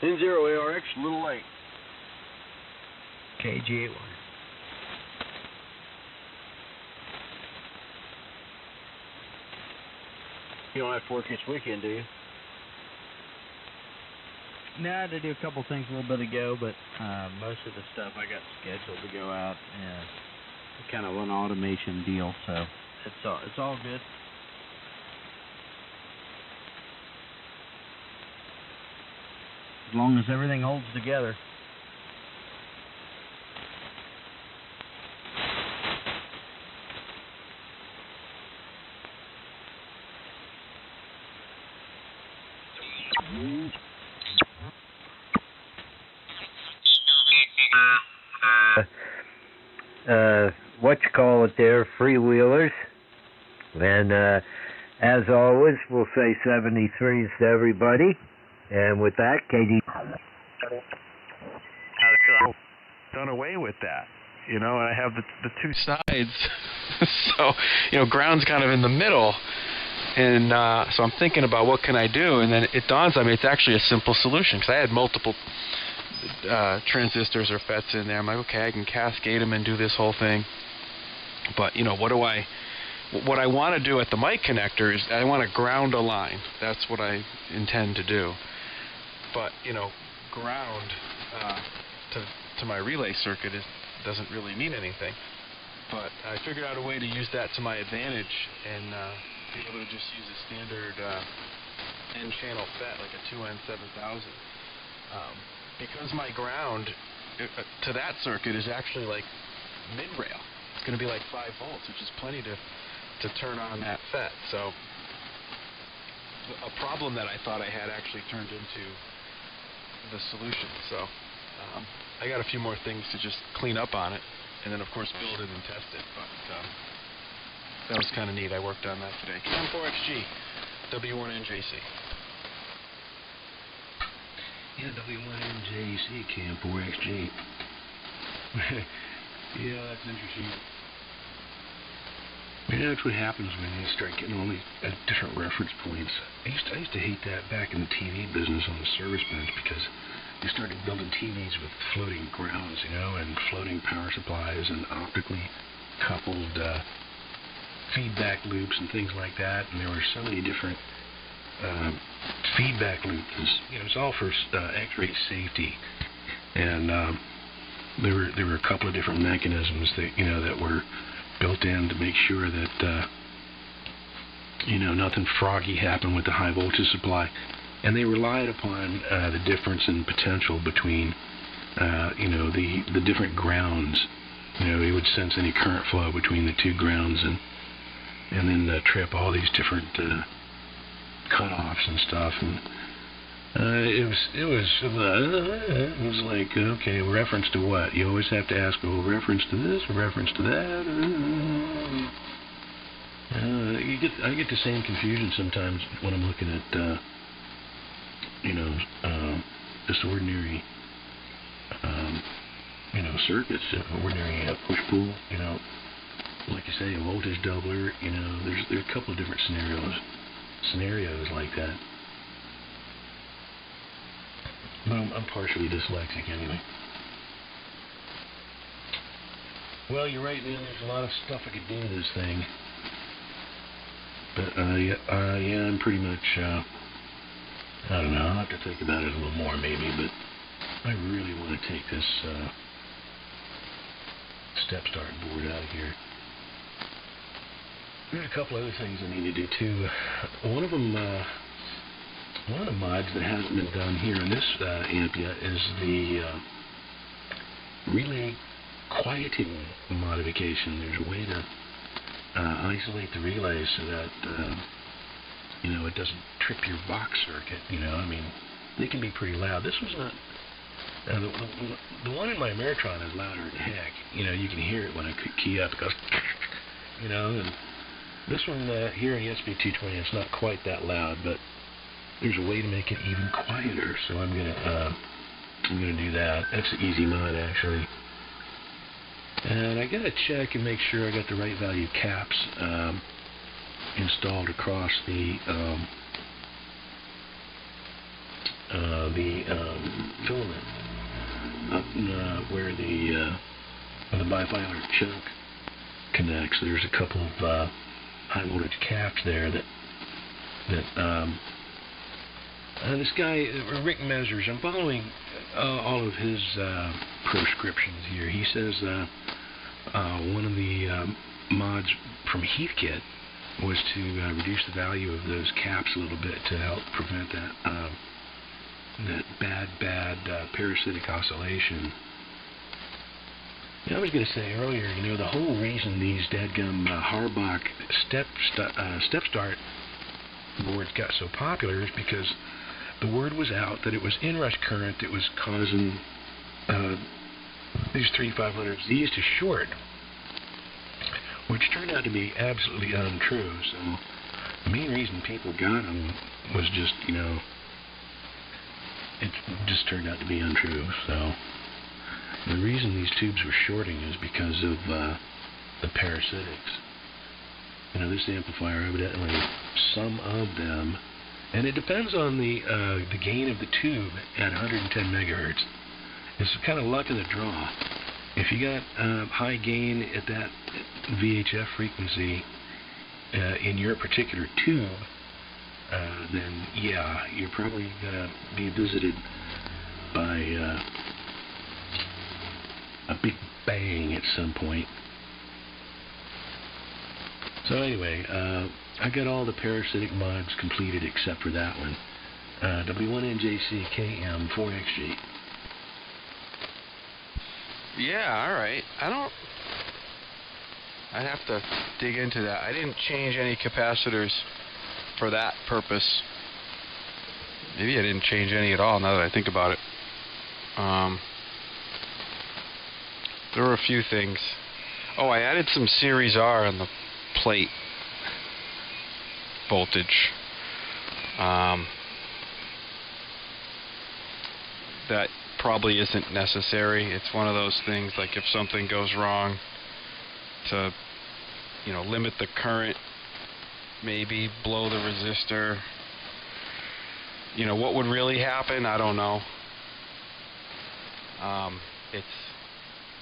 N0 ARX, a little late. KG81. You don't have to work this weekend, do you? Nah, I do a couple things a little bit ago, but most of the stuff I got scheduled to go out, and it's kind of an automation deal, so it's all good. As long as everything holds together. What you call it there, freewheelers. And as always, we'll say 73s to everybody. And with that, Katie. Done away with that, and I have the two sides, so ground's kind of in the middle, and so I'm thinking about what can I do, and then it dawns on me it's actually a simple solution because I had multiple transistors or FETs in there. I'm like, okay, I can cascade them and do this whole thing, but what I want to do at the mic connector is I want to ground a line. That's what I intend to do. But ground to my relay circuit doesn't really mean anything. But I figured out a way to use that to my advantage and be able to just use a standard N-channel FET, like a 2N7000. Because my ground to that circuit is actually like mid-rail. It's going to be like 5 volts, which is plenty to turn on that FET. So a problem that I thought I had actually turned into the solution. So I got a few more things to just clean up on it, and then of course build it and test it. But that was kind of neat. I worked on that today. Cam4XG, W1NJC. Yeah, W1NJC, Cam4XG. Yeah, that's interesting. Yeah, that's what happens when you start getting all these different reference points. I used to hate that back in the TV business on the service bench, because you started building TVs with floating grounds, you know, and floating power supplies and optically coupled feedback loops and things like that. And there were so many different feedback loops. You know, it's all for X-ray safety, and there were a couple of different mechanisms that that were built in to make sure that nothing froggy happened with the high voltage supply, and they relied upon the difference in potential between the different grounds. It would sense any current flow between the two grounds, and then trip all these different cutoffs and stuff. And it was like, okay, reference to what? You always have to ask, well, reference to this, reference to that. I get the same confusion sometimes when I'm looking at just ordinary circuits, ordinary push-pull, like you say, a voltage doubler. There's a couple of different scenarios like that. But I'm partially dyslexic anyway. Well, you're right, man. There's a lot of stuff I could do with this thing. But yeah, I'm pretty much, I don't know, I'll have to think about it a little more maybe, but I really want to take this step start board out of here. There's a couple other things I need to do too. One of the mods that hasn't been done here in this amp yet is the relay quieting modification. There's a way to isolate the relay so that it doesn't trip your box circuit. I mean, they can be pretty loud. This was not. The one in my Ameritron is louder than heck. You can hear it when I key up. It goes, and this one here in the SB220, it's not quite that loud, but there's a way to make it even quieter. So I'm gonna do that. That's an easy mod actually. And I gotta check and make sure I got the right value caps installed across the filament up where the bifilar chuck connects. There's a couple of high voltage caps there that this guy Rick Measures. I'm following all of his prescriptions here. He says one of the mods from Heathkit was to reduce the value of those caps a little bit to help prevent that bad parasitic oscillation. I was going to say earlier, the whole reason these dadgum Harbach step start boards got so popular is because the word was out that it was inrush current that was causing these 3500Zs to short, which turned out to be absolutely untrue. So the main reason people got them was just, it just turned out to be untrue. So the reason these tubes were shorting is because of the parasitics. This amplifier, evidently, some of them, and it depends on the gain of the tube at 110 megahertz. It's kind of luck of the draw. If you got high gain at that VHF frequency in your particular tube, then yeah, you're probably gonna be visited by a bang at some point. So anyway, I got all the parasitic mods completed except for that one. W1NJC KM4XG. Yeah, alright. I'd have to dig into that. I didn't change any capacitors for that purpose. Maybe I didn't change any at all now that I think about it. There were a few things. Oh, I added some Series R on the plate voltage. That probably isn't necessary. It's one of those things like if something goes wrong, to limit the current, maybe blow the resistor. What would really happen, I don't know.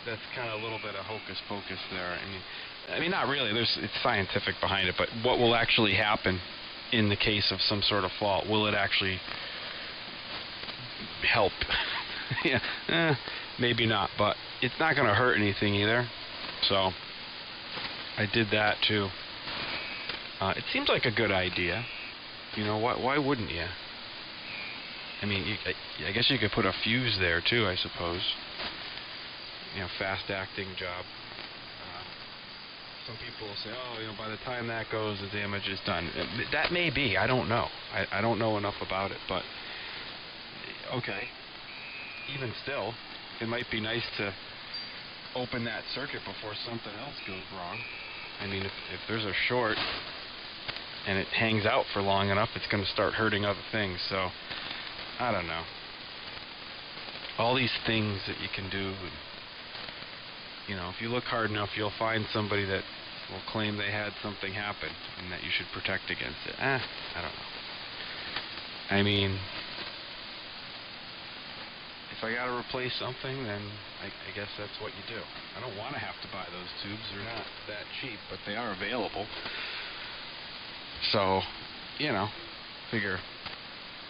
That's kind of a little bit of hocus pocus there. I mean not really, it's scientific behind it, but what will actually happen in the case of some sort of fault? Will it actually help? Yeah, maybe not, but it's not going to hurt anything either. So I did that too. It seems like a good idea. Why wouldn't you? I mean, I guess you could put a fuse there too, I suppose. Fast acting job. Some people will say, oh, by the time that goes, the damage is done. That may be. I don't know. I don't know enough about it, but okay. Even still, it might be nice to open that circuit before something else goes wrong. I mean, if there's a short and it hangs out for long enough, it's going to start hurting other things. So, I don't know. All these things that you can do, if you look hard enough, you'll find somebody that will claim they had something happen and that you should protect against it. I don't know. I mean, if I got to replace something, then I guess that's what you do. I don't want to have to buy those tubes. They're not that cheap, but they are available. So, figure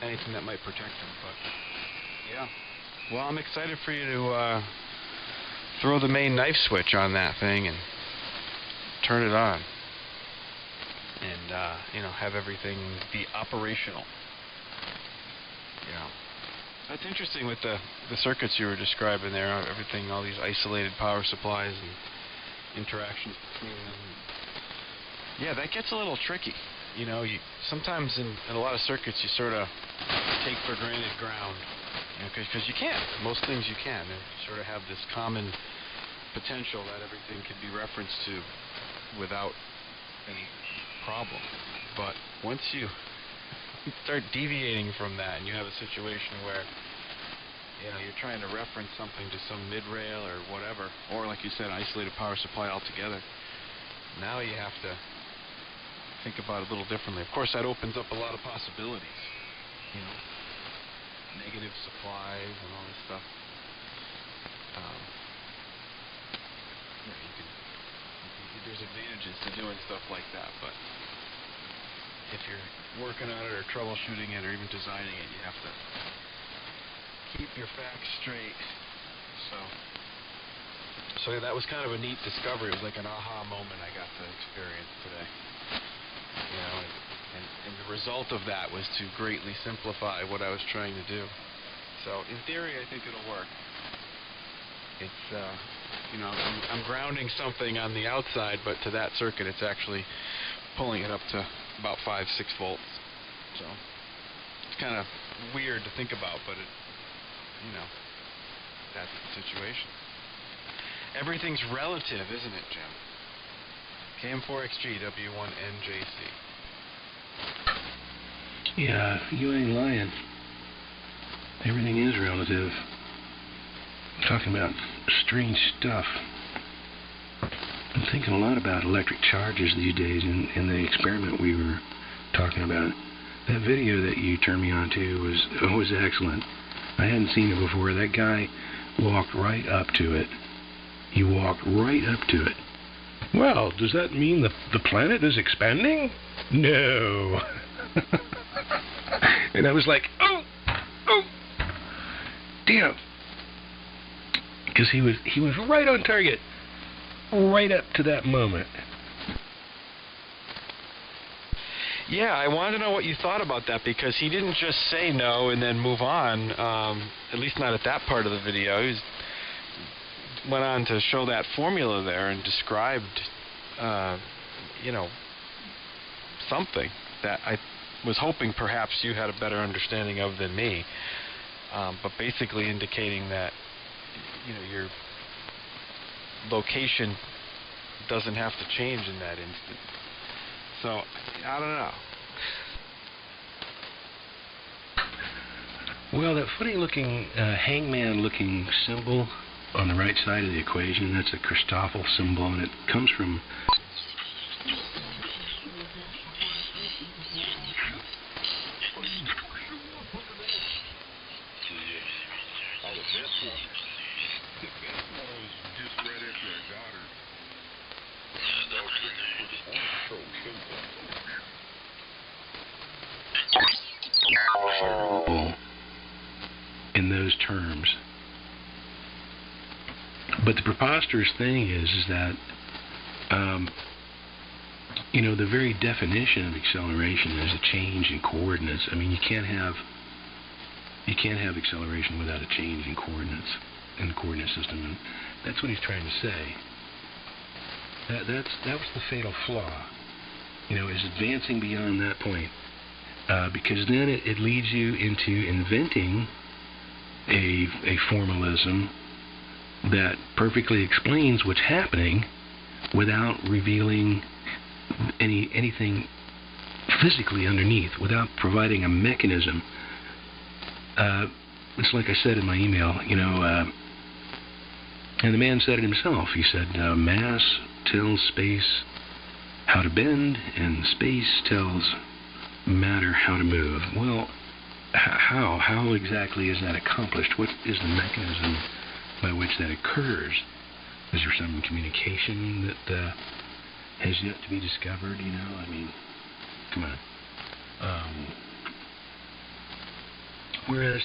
anything that might protect them. But, yeah. Well, I'm excited for you to throw the main knife switch on that thing and turn it on. And, have everything be operational. That's interesting with the circuits you were describing there, everything, all these isolated power supplies and interactions between them. Yeah, that gets a little tricky. Sometimes in a lot of circuits you sort of take for granted ground, because you can. Most things you can. You sort of have this common potential that everything can be referenced to without any problem. But once you start deviating from that and you have a situation where you're trying to reference something to some mid-rail or whatever, or like you said, isolated power supply altogether, now you have to think about it a little differently. Of course, that opens up a lot of possibilities, negative supplies and all this stuff. There's advantages to doing stuff like that, but if you're working on it or troubleshooting it or even designing it, you have to keep your facts straight. So yeah, that was kind of a neat discovery. It was like an aha moment I got to experience today. And the result of that was to greatly simplify what I was trying to do. So in theory, I think it'll work. It's I'm grounding something on the outside, but to that circuit, it's actually pulling it up to about 5-6 volts. So it's kind of weird to think about, but that's the situation. Everything's relative, isn't it, Jim? KM4XG W1NJC. Yeah, you ain't lying. Everything is relative. Talking about strange stuff. I'm thinking a lot about electric charges these days in the experiment we were talking about. That video that you turned me on to was excellent. I hadn't seen it before. That guy walked right up to it. He walked right up to it. Well, does that mean the planet is expanding? No. And I was like, oh, damn. because he was right on target, right up to that moment. Yeah, I wanted to know what you thought about that, because he didn't just say no and then move on, at least not at that part of the video. He went on to show that formula there and described, you know, something that I was hoping perhaps you had a better understanding of than me, but basically indicating that, you know, your location doesn't have to change in that instant. So, I don't know. Well, that funny-looking, hangman-looking symbol on the right side of the equation, that's a Christoffel symbol, and it comes from... in those terms. But the preposterous thing is that, you know, the very definition of acceleration is a change in coordinates. I mean, you can't have acceleration without a change in coordinates in the coordinate system, and that's what he's trying to say. That was the fatal flaw. You know, is advancing beyond that point, because then it leads you into inventing a formalism that perfectly explains what's happening without revealing anything physically underneath, without providing a mechanism. It's like I said in my email, you know, and the man said it himself. He said, mass tells space how to bend, and space tells matter how to move. Well, how exactly is that accomplished? What is the mechanism by which that occurs? Is there some communication that has yet to be discovered? You know, I mean, come on. Whereas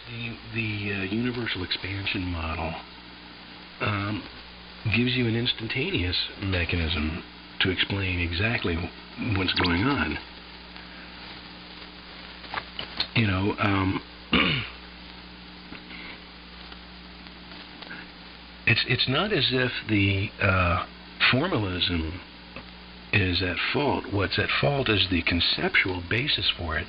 the universal expansion model gives you an instantaneous mechanism to explain exactly what's going on. You know, it's not as if the formalism is at fault. What's at fault is the conceptual basis for it.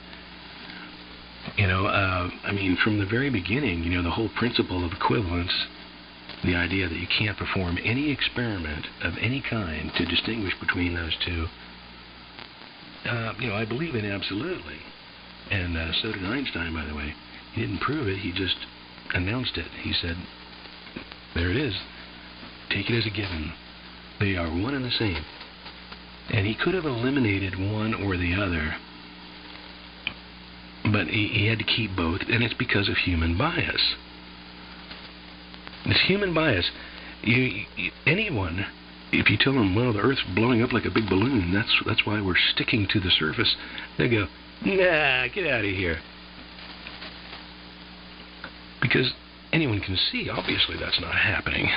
You know, I mean, from the very beginning, you know, the whole principle of equivalence, the idea that you can't perform any experiment of any kind to distinguish between those two, you know, I believe in absolutely. And so did Einstein, by the way. He didn't prove it, he just announced it. He said, there it is. Take it as a given. They are one and the same. And he could have eliminated one or the other, but he had to keep both, and it's because of human bias. It's human bias. Anyone, if you tell them, well, the Earth's blowing up like a big balloon, that's why we're sticking to the surface, they go, nah, get out of here. Because anyone can see, obviously, that's not happening.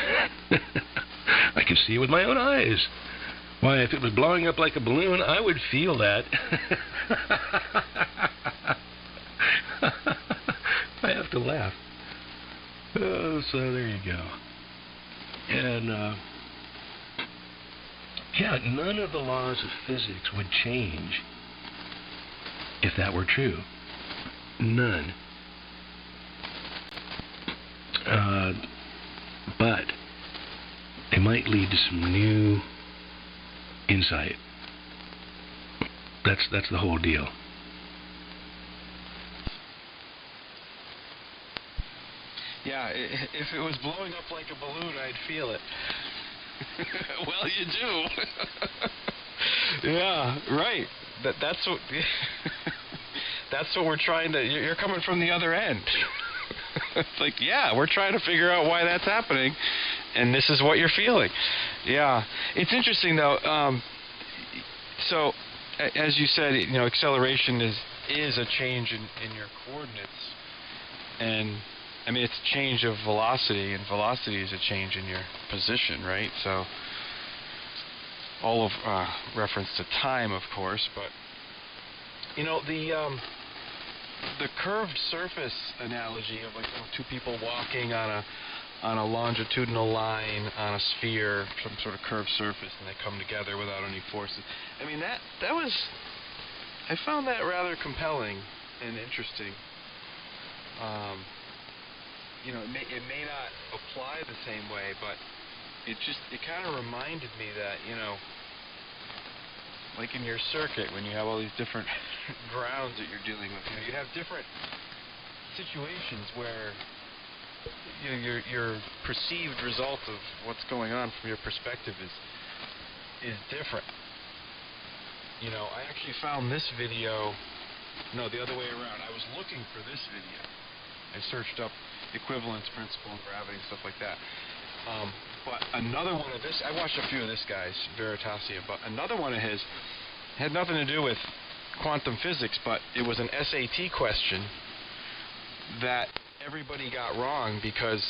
I can see it with my own eyes. Why, if it was blowing up like a balloon, I would feel that. I have to laugh. Oh, so there you go. And, yeah, none of the laws of physics would change if that were true. None. But it might lead to some new insight. That's the whole deal. Yeah, if it was blowing up like a balloon, I'd feel it. Well, you do. Yeah, right. That's what that's what we're trying to. You're coming from the other end. It's like, yeah, we're trying to figure out why that's happening, and this is what you're feeling. Yeah, it's interesting though. So, as you said, you know, acceleration is a change in your coordinates, and I mean, it's a change of velocity, and velocity is a change in your position, right? So, all of reference to time, of course, but you know, the curved surface analogy of like two people walking on a longitudinal line on a sphere, some sort of curved surface, and they come together without any forces. I mean, that was, I found that rather compelling and interesting. You know, it may not apply the same way, but it kind of reminded me that, you know, like in your circuit, when you have all these different grounds that you're dealing with, you know, you have different situations where, you know, your perceived result of what's going on from your perspective is different. You know, I actually found this video, no, the other way around. I was looking for this video. I searched up equivalence principle and gravity and stuff like that. But another one of this, I watched a few of this guy's, Veritasium, but another one of his had nothing to do with quantum physics, but it was an SAT question that everybody got wrong because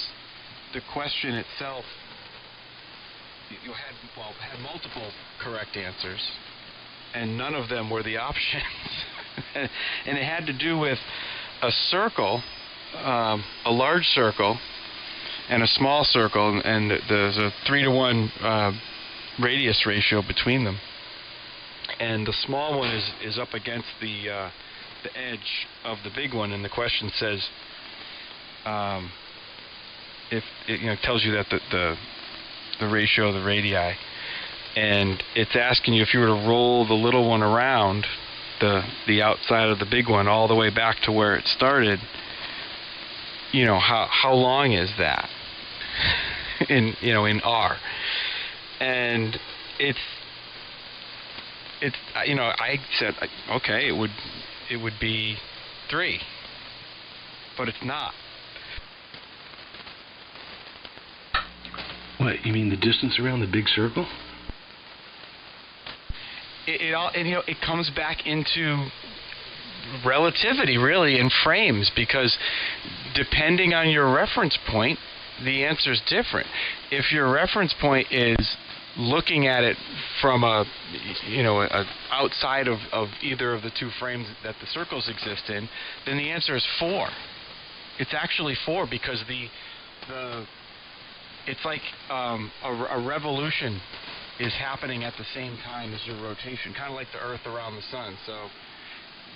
the question itself, you had multiple correct answers, and none of them were the options. And it had to do with a circle, a large circle, and a small circle, and there's a 3-to-1 radius ratio between them. And the small one is up against the edge of the big one, and the question says, if it tells you that the ratio of the radii, and it's asking you if you were to roll the little one around the outside of the big one all the way back to where it started, you know, how long is that in R? And it's you know, I said, okay, it would be 3, but it's not. What, you mean the distance around the big circle? It comes back into relativity, really, in frames, because depending on your reference point, the answer is different. If your reference point is looking at it from a outside of either of the two frames that the circles exist in, then the answer is 4. It's actually 4 because it's like a revolution is happening at the same time as your rotation, kind of like the Earth around the Sun. So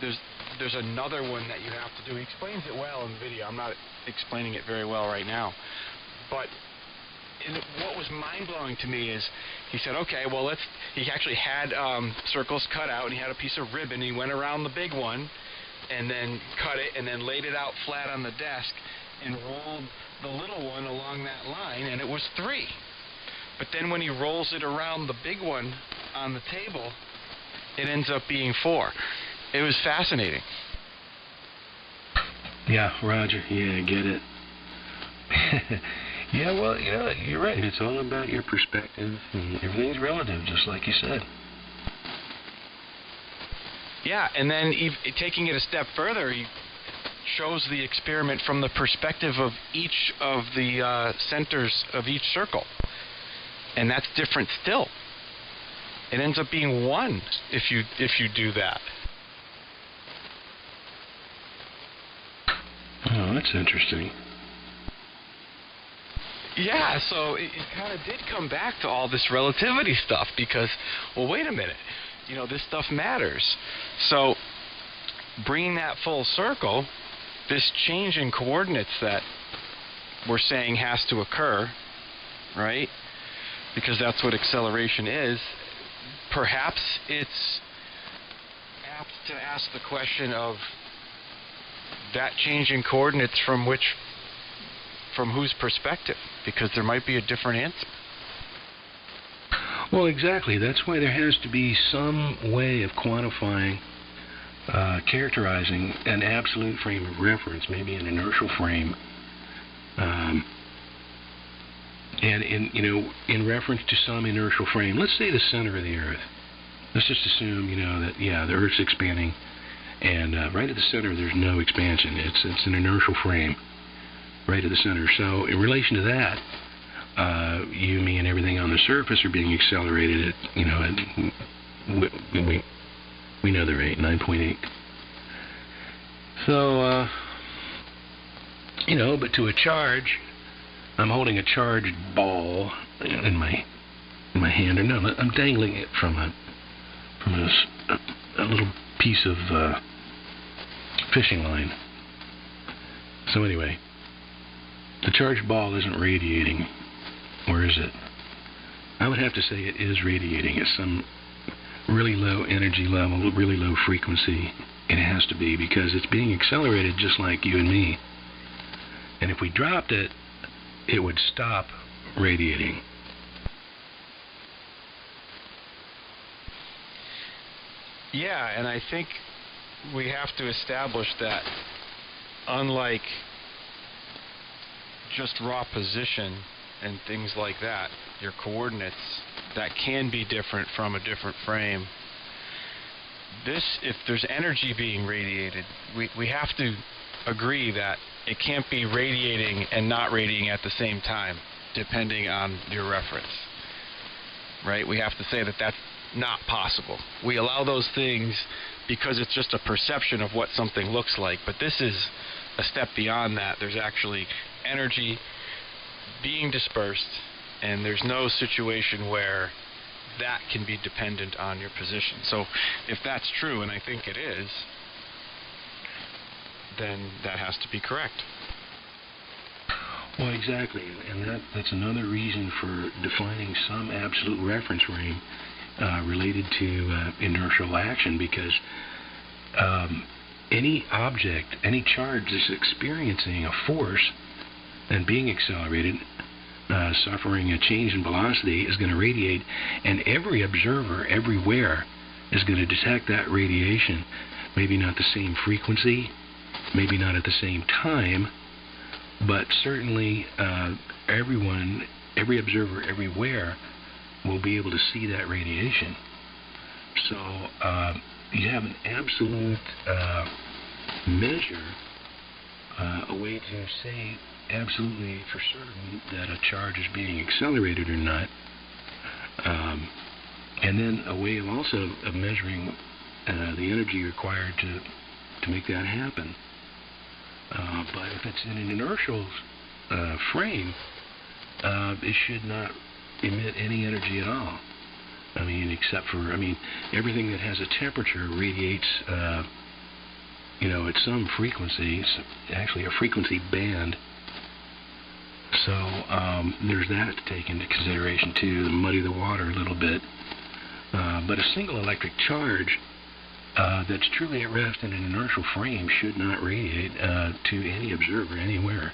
there's another one that you have to do. He explains it well in the video. I'm not explaining it very well right now, but what was mind-blowing to me is he said, okay, well, he actually had circles cut out, and he had a piece of ribbon. He went around the big one and then cut it and then laid it out flat on the desk and rolled the little one along that line, and it was 3. But then when he rolls it around the big one on the table, it ends up being 4. It was fascinating. Yeah, Roger. Yeah, I get it. Yeah, well, you know, you're right. It's all about your perspective, and everything's relative, just like you said. Yeah, and then taking it a step further, he shows the experiment from the perspective of each of the centers of each circle. And that's different still. It ends up being 1 if you do that. Oh, that's interesting. Yeah, so it kind of did come back to all this relativity stuff because, well, wait a minute, you know, this stuff matters. So bringing that full circle, this change in coordinates that we're saying has to occur, right? Because that's what acceleration is. Perhaps it's apt to ask the question of that change in coordinates from whose perspective, because there might be a different answer. Well, exactly. That's why there has to be some way of quantifying, characterizing an absolute frame of reference, maybe an inertial frame, and in reference to some inertial frame. Let's say the center of the Earth. Let's just assume, that the Earth's expanding, and right at the center there's no expansion. It's an inertial frame. right at the center. So in relation to that, you, me, and everything on the surface are being accelerated at, you know, we know the rate, 9.8. So, you know, but to a charge, I'm holding a charged ball in my hand, or no, I'm dangling it from a little piece of fishing line. So anyway, the charged ball isn't radiating. Or is it? I would have to say it is radiating at some really low energy level, really low frequency. It has to be, because it's being accelerated just like you and me. And if we dropped it, it would stop radiating. Yeah, and I think we have to establish that unlike just raw position and things like that, your coordinates, that can be different from a different frame. This, if there's energy being radiated, we have to agree that it can't be radiating and not radiating at the same time, depending on your reference. Right? We have to say that that's not possible. We allow those things because it's just a perception of what something looks like, but this is a step beyond that. There's actually energy being dispersed, and there's no situation where that can be dependent on your position. So if that's true, and I think it is, then that has to be correct. Well, exactly, and that's another reason for defining some absolute reference frame related to inertial action, because any object, any charge that's experiencing a force and being accelerated, suffering a change in velocity, is going to radiate, and every observer everywhere is going to detect that radiation. Maybe not the same frequency, maybe not at the same time, but certainly every observer everywhere will be able to see that radiation. So you have an absolute measure, a way to say absolutely for certain that a charge is being accelerated or not, and then a way of also of measuring the energy required to make that happen. But if it's in an inertial frame, it should not emit any energy at all. I mean, except for, everything that has a temperature radiates, at some frequency. It's actually a frequency band. So there's that to take into consideration too, to muddy the water a little bit. But a single electric charge that's truly at rest in an inertial frame should not radiate to any observer anywhere.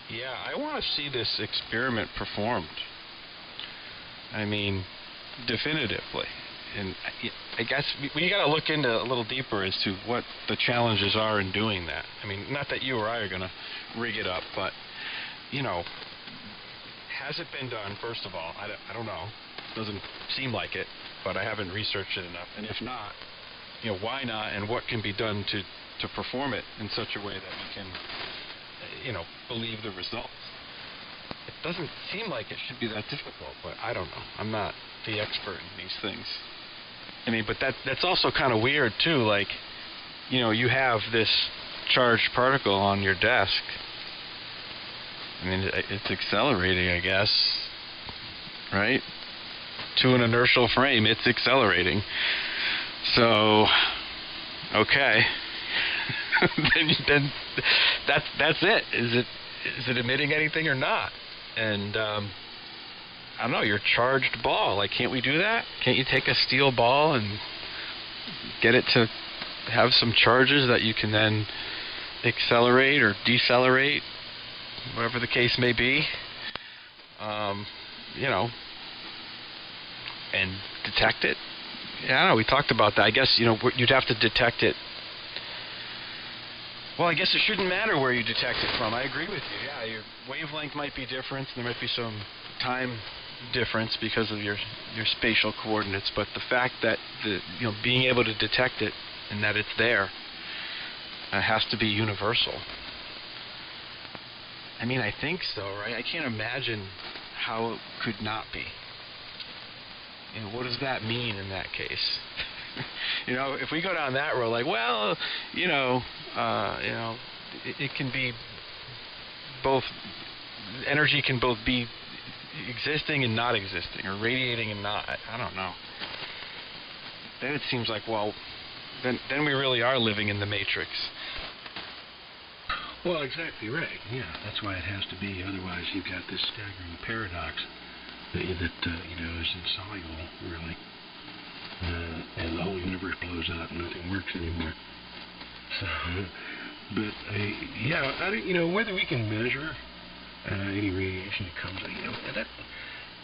Yeah, I want to see this experiment performed. I mean, definitively. And I guess we got to look into a little deeper as to what the challenges are in doing that. I mean, not that you or I are going to rig it up, but, has it been done, first of all? I don't know. Doesn't seem like it, but I haven't researched it enough. And if not, why not, and what can be done to perform it in such a way that we can, believe the results? It doesn't seem like it should be that difficult, but I don't know. I'm not the expert in these things. I mean, but that's also kind of weird too. Like, you have this charged particle on your desk. I mean, it's accelerating, I guess, right? To an inertial frame, it's accelerating. So, okay. then that's it. Is it emitting anything or not? And I don't know, your charged ball, like, can't we do that? Can't you take a steel ball and get it to have some charges that you can then accelerate or decelerate, whatever the case may be, and detect it? Yeah, I don't know, we talked about that. I guess, you'd have to detect it. Well, I guess it shouldn't matter where you detect it from. I agree with you. Yeah, your wavelength might be different. There might be some time difference because of your spatial coordinates, but the fact that being able to detect it and that it's there, It has to be universal. I mean, I think so, right? I can't imagine how it could not be. You know, what does that mean in that case? You know, if we go down that road, like, well, it can be both. Energy can both be existing and not existing, or radiating and not. I don't know. Then it seems like, well, then we really are living in the Matrix. Well, exactly right. Yeah, that's why it has to be. Otherwise, you've got this staggering paradox that is insoluble, really, and the whole universe blows up and nothing works anymore. So, but whether we can measure any radiation that comes,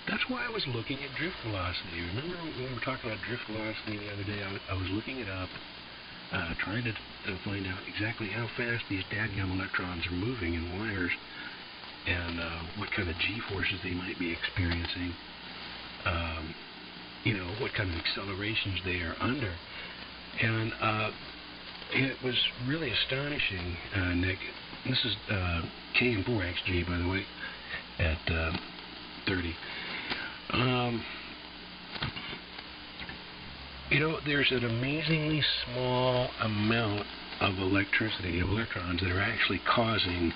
that's why I was looking at drift velocity. Remember when we were talking about drift velocity the other day? I was looking it up. Trying to find out exactly how fast these dadgum electrons are moving in wires, and what kind of g-forces they might be experiencing, what kind of accelerations they are under. And it was really astonishing, Nick. This is KM4X Ge, by the way, at 30. There's an amazingly small amount of electricity, of electrons, that are actually causing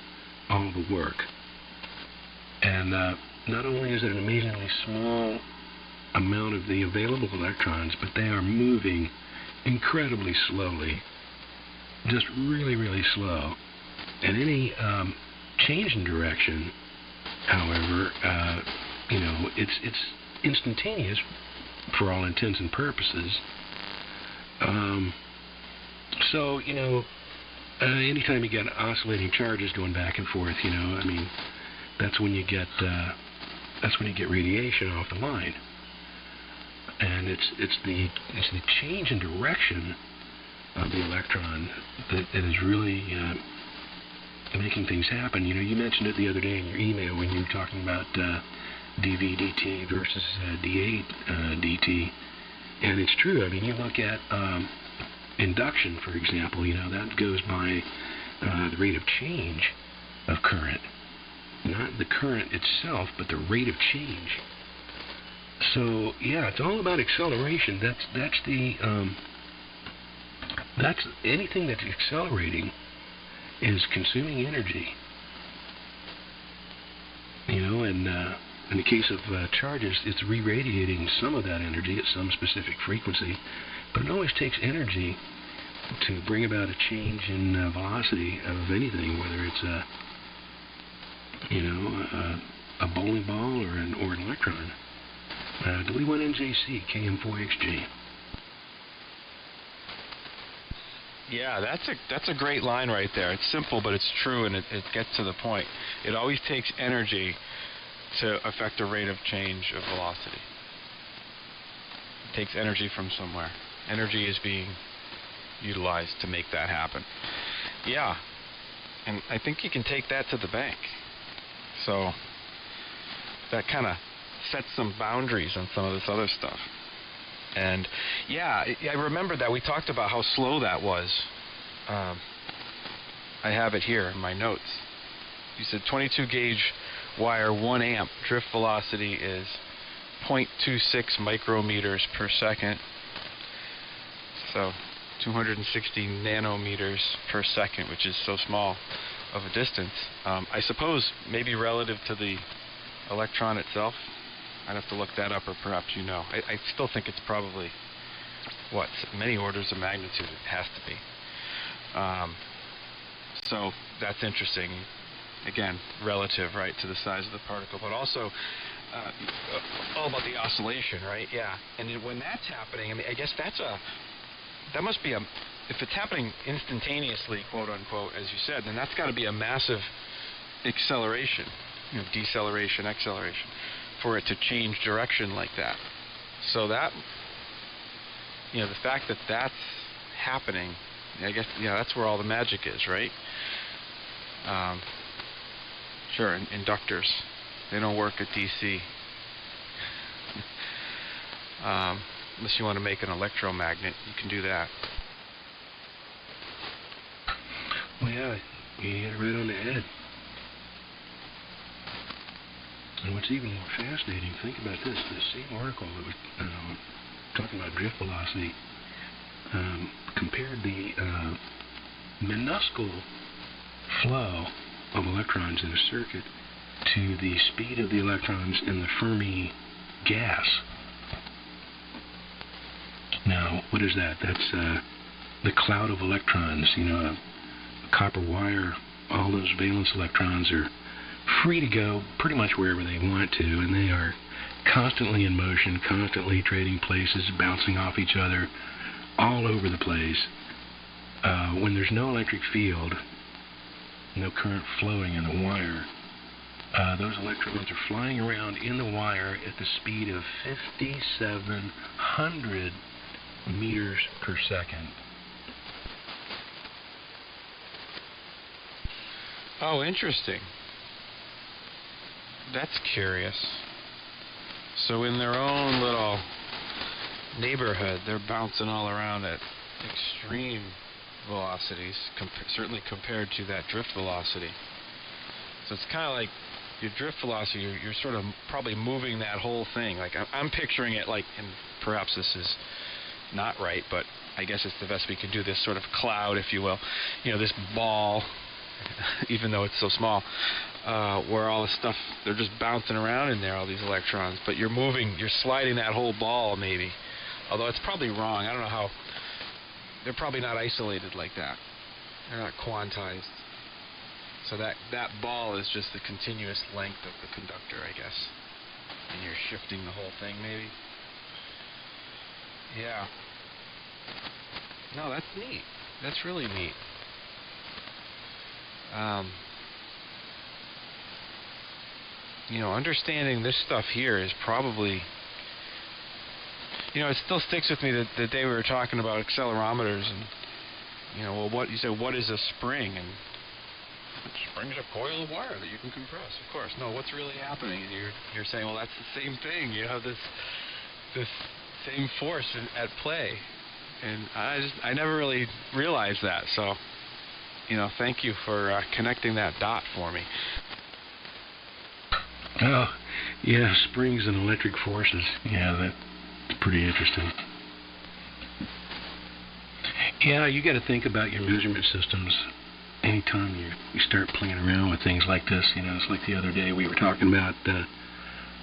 all the work. And not only is it an amazingly small amount of the available electrons, but they are moving incredibly slowly, just really, really slow. And any change in direction, however, it's instantaneous for all intents and purposes. Anytime you get oscillating charges going back and forth, that's when you get radiation off the line. And it's the change in direction of the electron that is really making things happen. You mentioned it the other day in your email when you were talking about dV/dt versus dA/dt, and it's true. I mean, you look at induction, for example. That goes by the rate of change of current, not the current itself, but the rate of change. So yeah, it's all about acceleration. That's anything that's accelerating is consuming energy. And in the case of charges, it's re-radiating some of that energy at some specific frequency, but it always takes energy to bring about a change in velocity of anything, whether it's a bowling ball or an electron. W1NJC KM4X Ge. Yeah, that's a great line right there. It's simple, but it's true, and it gets to the point. It always takes energy to affect a rate of change of velocity. It takes energy from somewhere. Energy is being utilized to make that happen. Yeah, and I think you can take that to the bank. So that kind of sets some boundaries on some of this other stuff. And yeah, I remember that we talked about how slow that was. I have it here in my notes. You said 22 gauge wire, 1 amp, drift velocity is 0.26 micrometers per second. So 260 nanometers per second, which is so small of a distance. I suppose maybe relative to the electron itself. I'd have to look that up, or perhaps I still think it's probably, many orders of magnitude it has to be. So that's interesting. Again, relative, right, to the size of the particle, but also all about the oscillation, right? Yeah. And when that's happening, I mean, I guess that must be if it's happening instantaneously, quote unquote, as you said, then that's got to be a massive acceleration, deceleration, acceleration, for it to change direction like that. So that, the fact that that's happening, I guess, that's where all the magic is, right? Sure, inductors, they don't work at DC. Unless you want to make an electromagnet, you can do that. Well, yeah, you hit it right on the head. And what's even more fascinating, think about this, same article that was talking about drift velocity, compared the minuscule flow of electrons in a circuit to the speed of the electrons in the Fermi gas. Now, what is that? That's the cloud of electrons. You know, a copper wire, all those valence electrons are free to go pretty much wherever they want to, and they are constantly in motion, constantly trading places, bouncing off each other, all over the place. When there's no electric field, no current flowing in the wire, those electrons are flying around in the wire at the speed of 5,700 meters per second. Oh, interesting. That's curious. So in their own little neighborhood, they're bouncing all around at extreme velocities, certainly compared to that drift velocity. So it's kind of like your drift velocity, you're sort of probably moving that whole thing. Like I'm picturing it like, and perhaps this is not right, but I guess it's the best we can do, this sort of cloud, if you will. You know, this ball, even though it's so small, where all the stuff, they're just bouncing around in there, all these electrons, but you're sliding that whole ball maybe. Although it's probably wrong. I don't know how, they're probably not isolated like that. They're not quantized. So that ball is just the continuous length of the conductor, I guess. And you're shifting the whole thing maybe. Yeah. No, that's neat. That's really neat. You know, understanding this stuff here is probably, you know, it still sticks with me that the day we were talking about accelerometers and, you know, well, what you said, what is a spring? And a spring's a coil of wire that you can compress. Of course, no, what's really happening? And you're saying, well, that's the same thing. You have this same force at play, and I never really realized that. So, you know, thank you for connecting that dot for me. Oh, yeah, springs and electric forces. Yeah, that's pretty interesting. Yeah, you got to think about your measurement systems anytime you start playing around with things like this. You know, it's like the other day we were talking about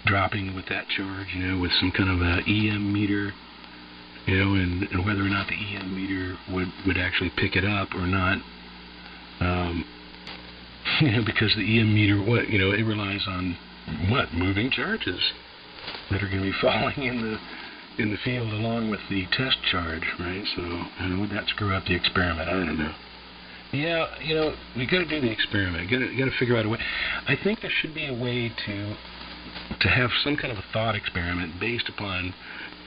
dropping with that charge, you know, with some kind of a EM meter, you know, and whether or not the EM meter would actually pick it up or not. You know, because the EM meter, it relies on moving charges that are going to be falling in the field along with the test charge, right? So, would that screw up the experiment? I don't know. Yeah, you know, we got to do the experiment. Got to figure out a way. I think there should be a way to have some kind of a thought experiment based upon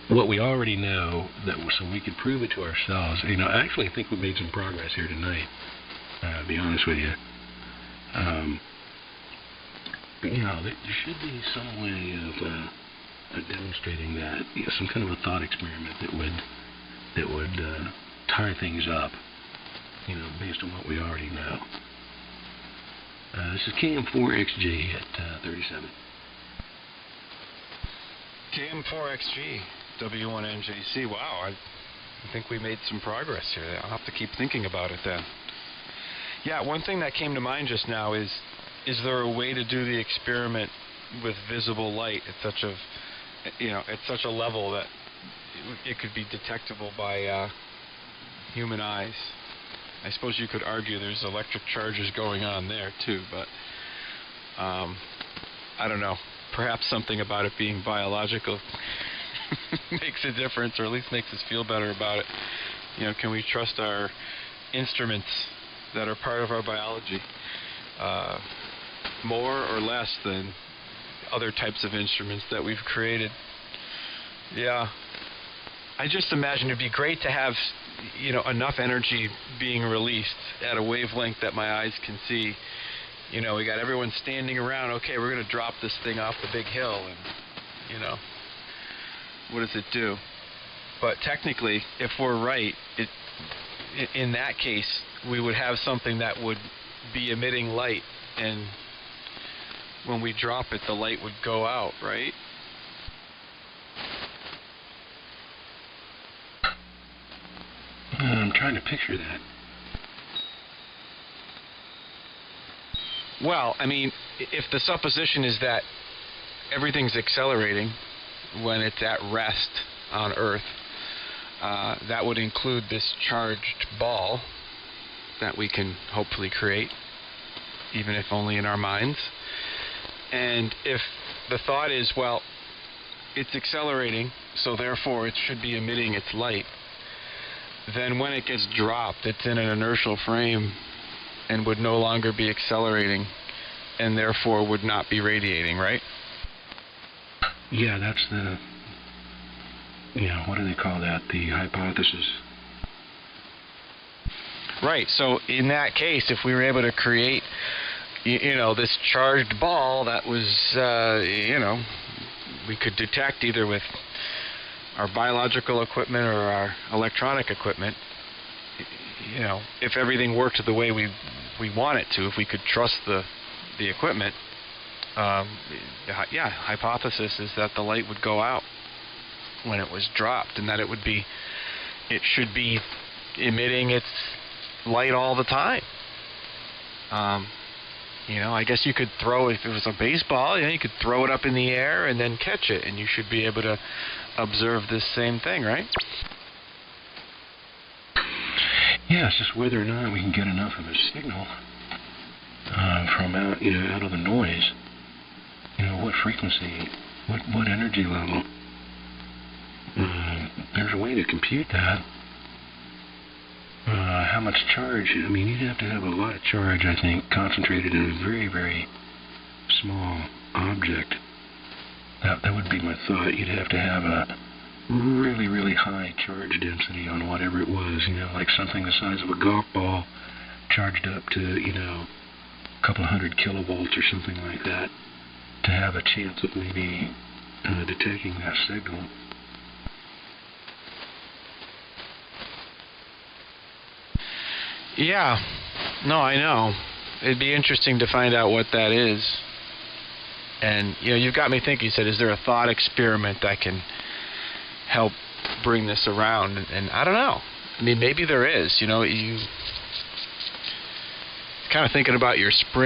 what we already know, so we could prove it to ourselves. You know, actually, I think we made some progress here tonight. To be honest with you. You know, there should be some way of demonstrating that, you know, some kind of a thought experiment that would tie things up, you know, based on what we already know. This is KM4XG at 37. KM4XG, W1NJC. Wow, I think we made some progress here. I'll have to keep thinking about it then. Yeah, one thing that came to mind just now is there a way to do the experiment with visible light at such a, you know, at such a level that it could be detectable by human eyes? I suppose you could argue there's electric charges going on there too, but I don't know. Perhaps something about it being biological makes a difference, or at least makes us feel better about it. You know, can we trust our instruments that are part of our biology more or less than other types of instruments that we've created? Yeah, I just imagine it'd be great to have, you know, enough energy being released at a wavelength that my eyes can see. You know, we got everyone standing around. Okay, we're going to drop this thing off the big hill, and, you know, what does it do? But technically, if we're right, in that case, we would have something that would be emitting light, and when we drop it, the light would go out, right? I'm trying to picture that. Well, I mean, if the supposition is that everything's accelerating when it's at rest on Earth, that would include this charged ball that we can hopefully create, even if only in our minds. And if the thought is, well, it's accelerating, so therefore it should be emitting its light, then when it gets dropped, it's in an inertial frame and would no longer be accelerating, and therefore would not be radiating, right? Yeah, that's the, what do they call that? The hypothesis. Right, so in that case, if we were able to create, this charged ball that was, we could detect either with our biological equipment or our electronic equipment, if everything worked the way we want it to, if we could trust the equipment, hypothesis is that the light would go out when it was dropped, and that it should be emitting its light all the time. I guess you could throw, if it was a baseball, you could throw it up in the air and then catch it, and you should be able to observe this same thing, right? Yeah, it's just whether or not we can get enough of a signal from out of the noise. What frequency, what energy level. There's a way to compute that. How much charge? I mean, you'd have to have a lot of charge, I think, concentrated in a very, very small object. That would be my thought. You'd have to have a really, really high charge density on whatever it was, like something the size of a golf ball charged up to, a couple hundred kilovolts or something like that, to have a chance of maybe detecting that signal. Yeah, no, I know. It'd be interesting to find out what that is. And, you've got me thinking. You said, is there a thought experiment that can help bring this around? And I don't know. I mean, maybe there is. You kind of thinking about your spring.